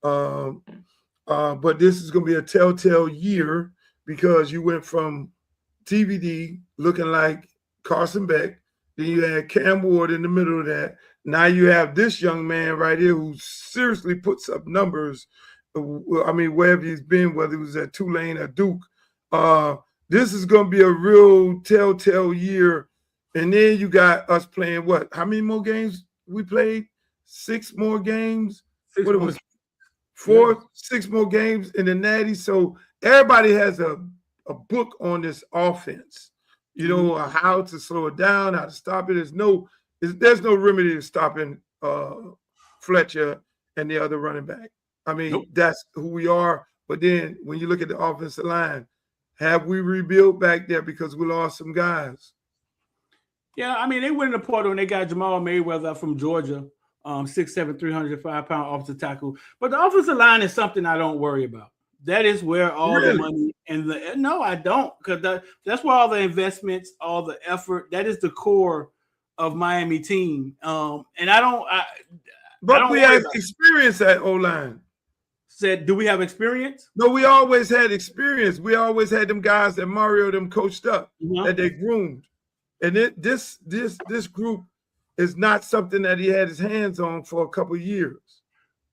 But this is going to be a telltale year because you went from TVD looking like Carson Beck, then you had Cam Ward in the middle of that. Now you have this young man right here who seriously puts up numbers. I mean, wherever he's been, whether it was at Tulane or Duke, this is going to be a real telltale year. And then you got us playing what? How many more games we played? 6 more games? What it was? 6 more games in the Natty. So everybody has a book on this offense. You know, how to slow it down, how to stop it. There's no remedy to stopping Fletcher and the other running back. I mean, that's who we are. But then when you look at the offensive line, have we rebuilt back there because we lost some guys? Yeah, I mean, they went in the portal and they got Jamal Mayweather from Georgia, 6'7", 305-pound offensive tackle. But the offensive line is something I don't worry about. That is where all the money and no, I don't, because that's where all the investments, all the effort, that is the core of Miami team. And I don't. But we have experience at O-line. Said, do we have experience? No, we always had experience. We always had them guys that Mario them coached up, that they groomed. And this group is not something that he had his hands on for a couple of years.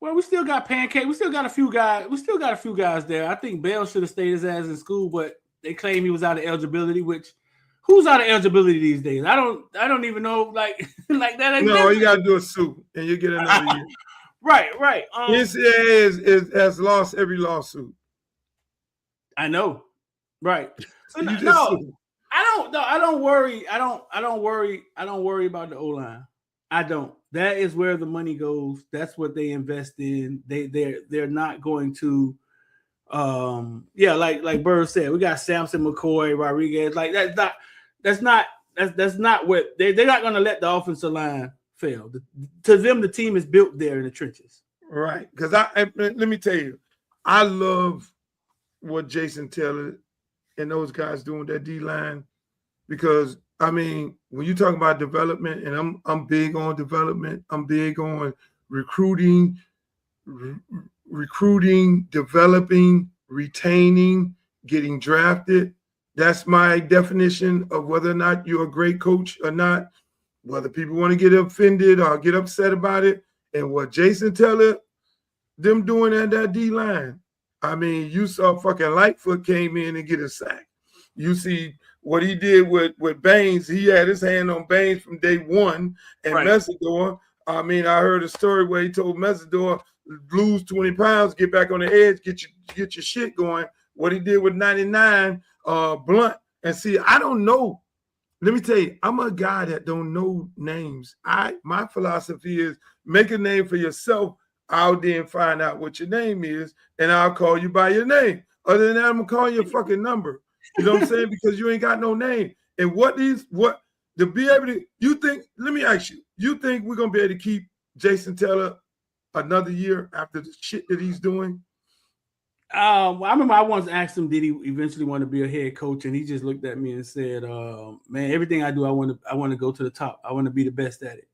Well, we still got Pancake. We still got a few guys. We still got a few guys there. I think Bell should have stayed his ass in school, but they claim he was out of eligibility. Which, who's out of eligibility these days? I don't even know. Like that. No, you got to do a suit, and you get another year. Right. NCAA has lost every lawsuit. I know. Right. So I don't worry. I don't worry about the O-line. I don't. That is where the money goes. That's what they invest in. They're not going to like Bird said, we got Samson, McCoy, Rodriguez. Like that's not what they're not gonna let the offensive line fail. To them, the team is built there in the trenches. Right. Because let me tell you, I love what Jason Taylor and those guys doing that D-line, because I mean, when you talk about development, and I'm big on development, I'm big on recruiting, developing, retaining, getting drafted. That's my definition of whether or not you're a great coach or not, whether people want to get offended or get upset about it. And what Jason Taylor, them doing at that D-line, I mean, you saw fucking Lightfoot came in and get a sack. You see what he did with Baines. He had his hand on Baines from day one. And Messidor, I mean, I heard a story where he told Messidor, lose 20 pounds, get back on the edge, get your shit going. What he did with 99, Blunt. And see, I don't know. Let me tell you, I'm a guy that don't know names. My philosophy is make a name for yourself. I'll then find out what your name is, and I'll call you by your name. Other than that, I'm gonna call you a fucking number. You know what I'm saying? Because you ain't got no name. And to be able to, let me ask you, you think we're gonna be able to keep Jason Taylor another year after the shit that he's doing? I remember I once asked him, did he eventually want to be a head coach? And he just looked at me and said, man, everything I do, I want to go to the top. I want to be the best at it.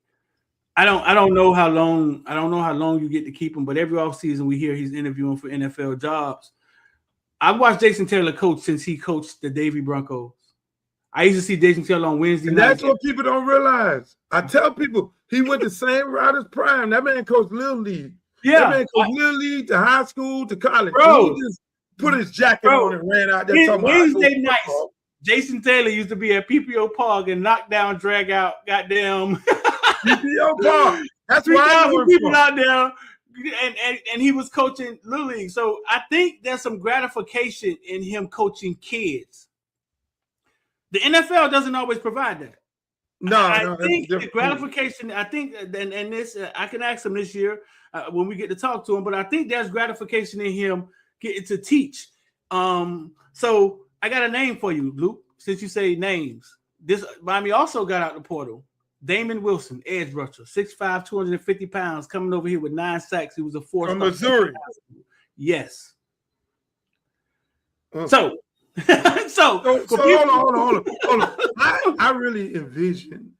I don't know how long you get to keep him, but every offseason we hear he's interviewing for NFL jobs. I've watched Jason Taylor coach since he coached the Davie Broncos. I used to see Jason Taylor on Wednesday night. That's what people don't realize. I tell people he went the same route as Prime. That man coached Little League. Yeah. That man coached Little League to high school to college. Bro. He just put his jacket on and ran out there talking Wednesday nights, Jason Taylor used to be at PPO Park and knock down, drag out, goddamn PPO Park. That's why 3,000 people out there, and he was coaching Little League. So I think there's some gratification in him coaching kids. The NFL doesn't always provide that. I think the gratification. I think, and this I can ask him this year when we get to talk to him. But I think there's gratification in him getting to teach. So I got a name for you, Luke. Since you say names, this Miami also got out the portal. Damon Wilson, edge rusher, 6'5", 250 pounds, coming over here with 9 sacks. He was a four-star from Missouri. Yes. So hold on. I really envision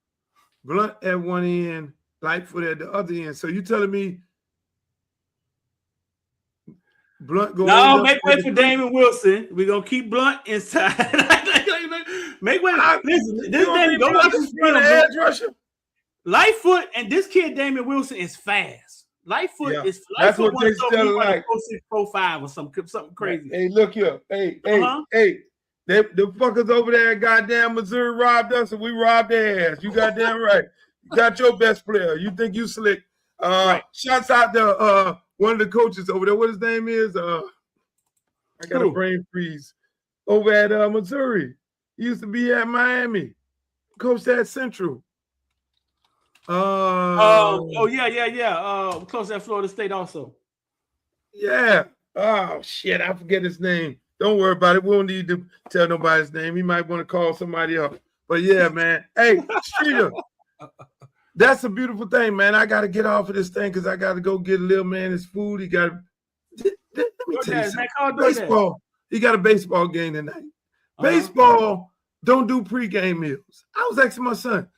Blunt at one end, Lightfoot at the other end. So you telling me Blunt going? No, make way for Damon Wilson. We're gonna keep Blunt inside. Make way. Listen, this Damon, go watch his film. Edge rusher. Lightfoot and this kid Damon Wilson is fast. Lightfoot is. That's Lightfoot what they tell like 4.6, 4.5 or something crazy. Hey, look here. Hey. The fuckers over there in goddamn Missouri robbed us and we robbed their ass. You goddamn right. You got your best player. You think you slick. Right. Shouts out to one of the coaches over there. What his name is? I got a brain freeze. Over at Missouri. He used to be at Miami. Coached at Central. Close at Florida State also. Yeah. Oh shit, I forget his name. Don't worry about it. We don't need to tell nobody's name. He might want to call somebody up. But yeah, man. Hey, Streeter. That's a beautiful thing, man. I got to get off of this thing because I got to go get a little man his food. He got let me tell you something. Baseball. He got a baseball game tonight. Baseball don't do pregame meals. I was asking my son,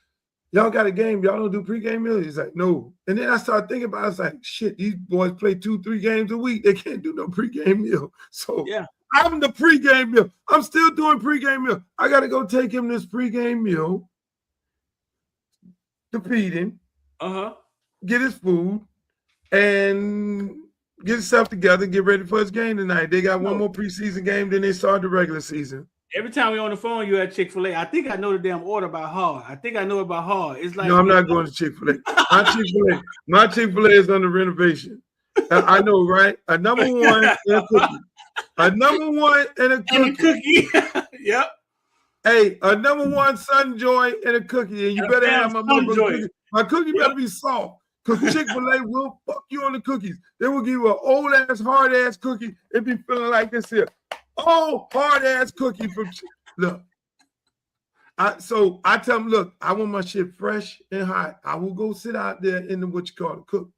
y'all got a game, y'all don't do pregame meals? He's like, no. And then I started thinking about it. I was like, shit, these boys play 2-3 games a week. They can't do no pregame meal. So yeah. I'm the pregame meal. I'm still doing pregame meal. I got to go take him this pregame meal to feed him, get his food, and get himself together, get ready for his game tonight. They got one more preseason game, then they start the regular season. Every time we on the phone, you at Chick-fil-A. I think I know the damn order by heart. It's like no, I'm not going to Chick-fil-A. My Chick-fil-A is under renovation. I know, right? A number one and a cookie. A number one and a cookie. Yep. Hey, a number one Sun Joy and a cookie, and you better have my cookie. My cookie better be soft, because Chick-fil-A will fuck you on the cookies. They will give you an old ass, hard ass cookie and be feeling like this here. Oh, hard ass cookie from look. So I tell them, look, I want my shit fresh and hot. I will go sit out there in the what you call it, cook.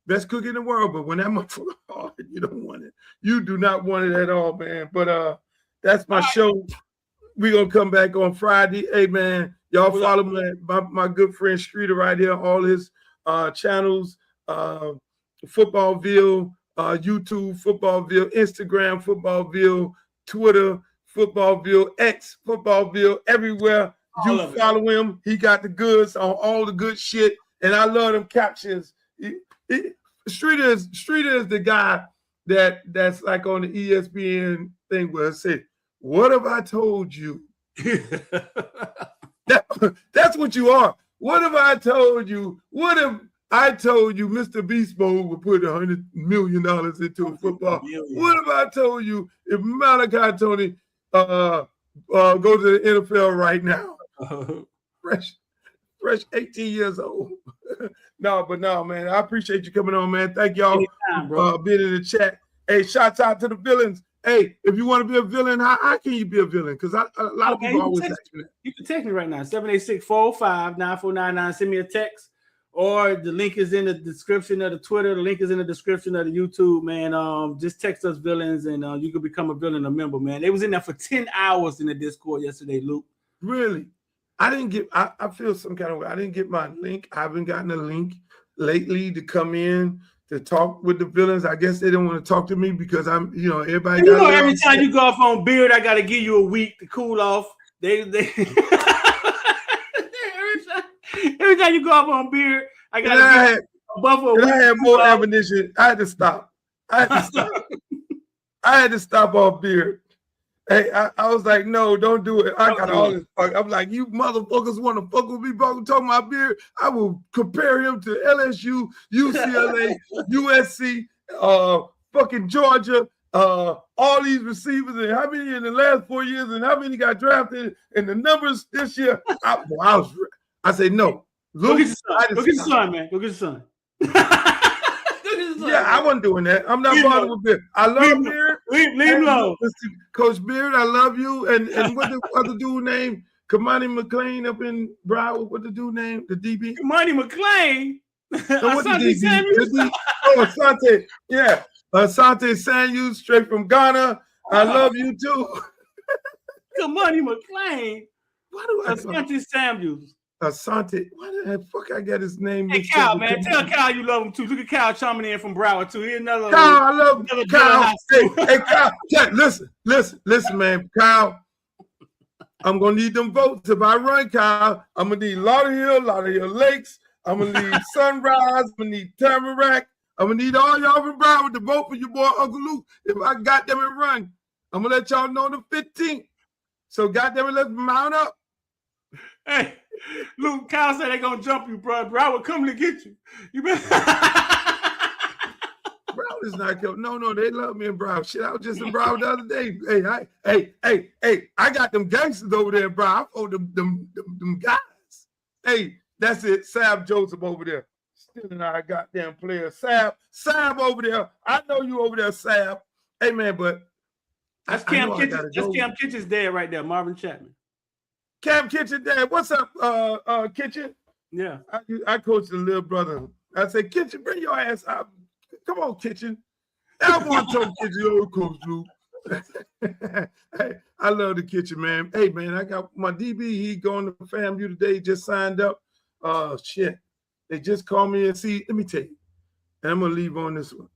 Best cookie in the world, but when that motherfucker hard, you don't want it. You do not want it at all, man. But that's my show. We're gonna come back on Friday. Hey man, y'all follow my good friend Streeter right here, all his channels, Footballville, YouTube, Footballville, Instagram, Footballville, Twitter, Footballville, X, Footballville, everywhere. You follow him. He got the goods on all the good shit, and I love them captions. Streeter is the guy that's like on the ESPN thing where it said, "What have I told you?" That's what you are. What have I told you? What have I told you Mr. Beast Mode would put $100 million into a football? What have I told you if Malachi Tony go to the NFL right now? Fresh 18 years old. No, man. I appreciate you coming on, man. Thank y'all for being in the chat. Hey, shouts out to the villains. Hey, if you want to be a villain, how can you be a villain? Because a lot of people always ask me that. You can text me right now, 786-405-9499. Send me a text, or the link is in the description of the Twitter. The link is in the description of the YouTube, man. Just text us villains, and you can become a villain, a member, man. They was in there for 10 hours in the Discord yesterday, Luke. Really? I didn't get. I feel some kind of way. I didn't get my link. I haven't gotten a link lately to come in to talk with the villains. I guess they don't want to talk to me because I'm, everybody. You know, every time you go off on Beard, I got to give you a week to cool off. Every time you go off on Beard, I got to give a buffer. I had more ammunition. I had to stop. I had to stop off Beard. Hey, I was like, no, don't do it. I got all this. I'm like, you motherfuckers want to fuck with me, bro? Talking about Beard, I will compare him to LSU, UCLA, USC, fucking Georgia, all these receivers, and how many in the last 4 years, and how many got drafted, and the numbers this year. I say no. Go get your son, man. Go get your son. Yeah, I wasn't doing that. I'm not bothered with Beard. I love Beard. Leave him alone. Coach Beard, I love you. And what the other dude named? Kamani McLean up in Broward. What the dude named? The DB? Kamani McLean? Asante Samuels? Asante. Yeah. Asante Samuels, straight from Ghana. I love you too. Kamani McLean? Why do I Asante Samuels? Asante, why the fuck I got his name? Hey, Kyle, man. Tell Kyle you love him too. Look at Kyle chiming in from Broward too. Here's another. Kyle, I love Kyle. Hey, Kyle. Yeah, listen, man. Kyle, I'm gonna need them votes. If I run, Kyle, I'm gonna need Lauderhill Lakes. I'm gonna need Sunrise. I'm gonna need Tamarack. I'm gonna need all y'all from Broward to vote for your boy Uncle Luke. If I got them and run, I'm gonna let y'all know the 15th. So goddamn it, let's mount up. Hey. Luke, Kyle said they're gonna jump you, bro. Broward coming to get you. You better. Broward is not killed. No, they love me in Broward. Shit, I was just in Broward the other day. Hey, I got them gangsters over there, bro. I fought them guys. Hey, that's it. Sab Joseph over there. Stealing our goddamn player. Sab over there. I know you over there, Sab. Hey, man, but that's Cam Kitchen. That's Cam Kitchen's dad right there, Marvin Chapman. Cam Kitchen, Dad. What's up, Kitchen? Yeah. I coach the little brother. I say, Kitchen, bring your ass out. Come on, Kitchen. I want to talk Kitchen, Coach Luke. Hey, I love the Kitchen, man. Hey, man, I got my DB. He going to FAMU today. Just signed up. Shit. They just called me and see. Let me tell you. And I'm going to leave on this one.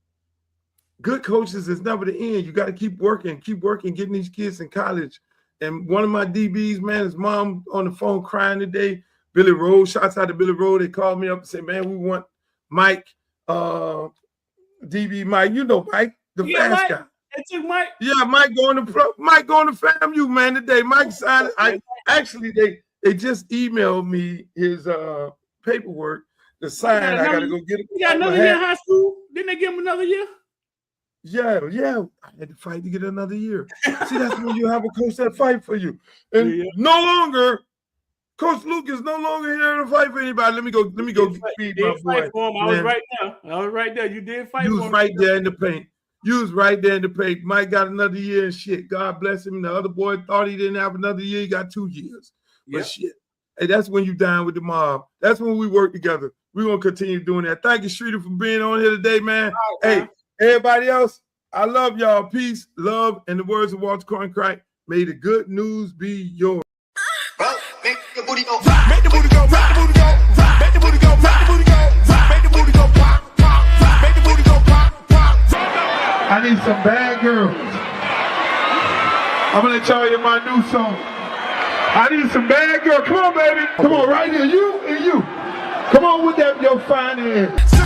Good coaches is never the end. You got to keep working, getting these kids in college. And one of my DBs, man, his mom on the phone crying today. Billy Rose, shouts out to Billy Rose. They called me up and said, man, we want Mike, DB Mike. You know Mike, the fast Mike. guy. They took Mike. Yeah, Mike going to FAMU, man, today. Mike signed it. They just emailed me his paperwork to sign. I got to go get it. You got another year in high school? Didn't they give him another year? Yeah. I had to fight to get another year. See, that's when you have a coach that fight for you. And no longer, Coach Luke is no longer here to fight for anybody. Let me go feed my boy. I was right there. You did fight for him. You was right there in the paint. Mike got another year and shit. God bless him. The other boy thought he didn't have another year. He got 2 years. But shit. Hey, that's when you dine with the mob. That's when we work together. We're going to continue doing that. Thank you, Streeter, for being on here today, man. Hey. Everybody else, I love y'all. Peace, love, and the words of Walter Cronkite, may the good news be yours. Make the booty go, make the booty go, make the booty go, make the booty go, make the booty go, make the booty go, pop, pop, make the booty go, pop, pop. I need some bad girls. I'm gonna let y'all hear my new song. I need some bad girls. Come on, baby. Come on, right here. You and you. Come on with that, your fine ass.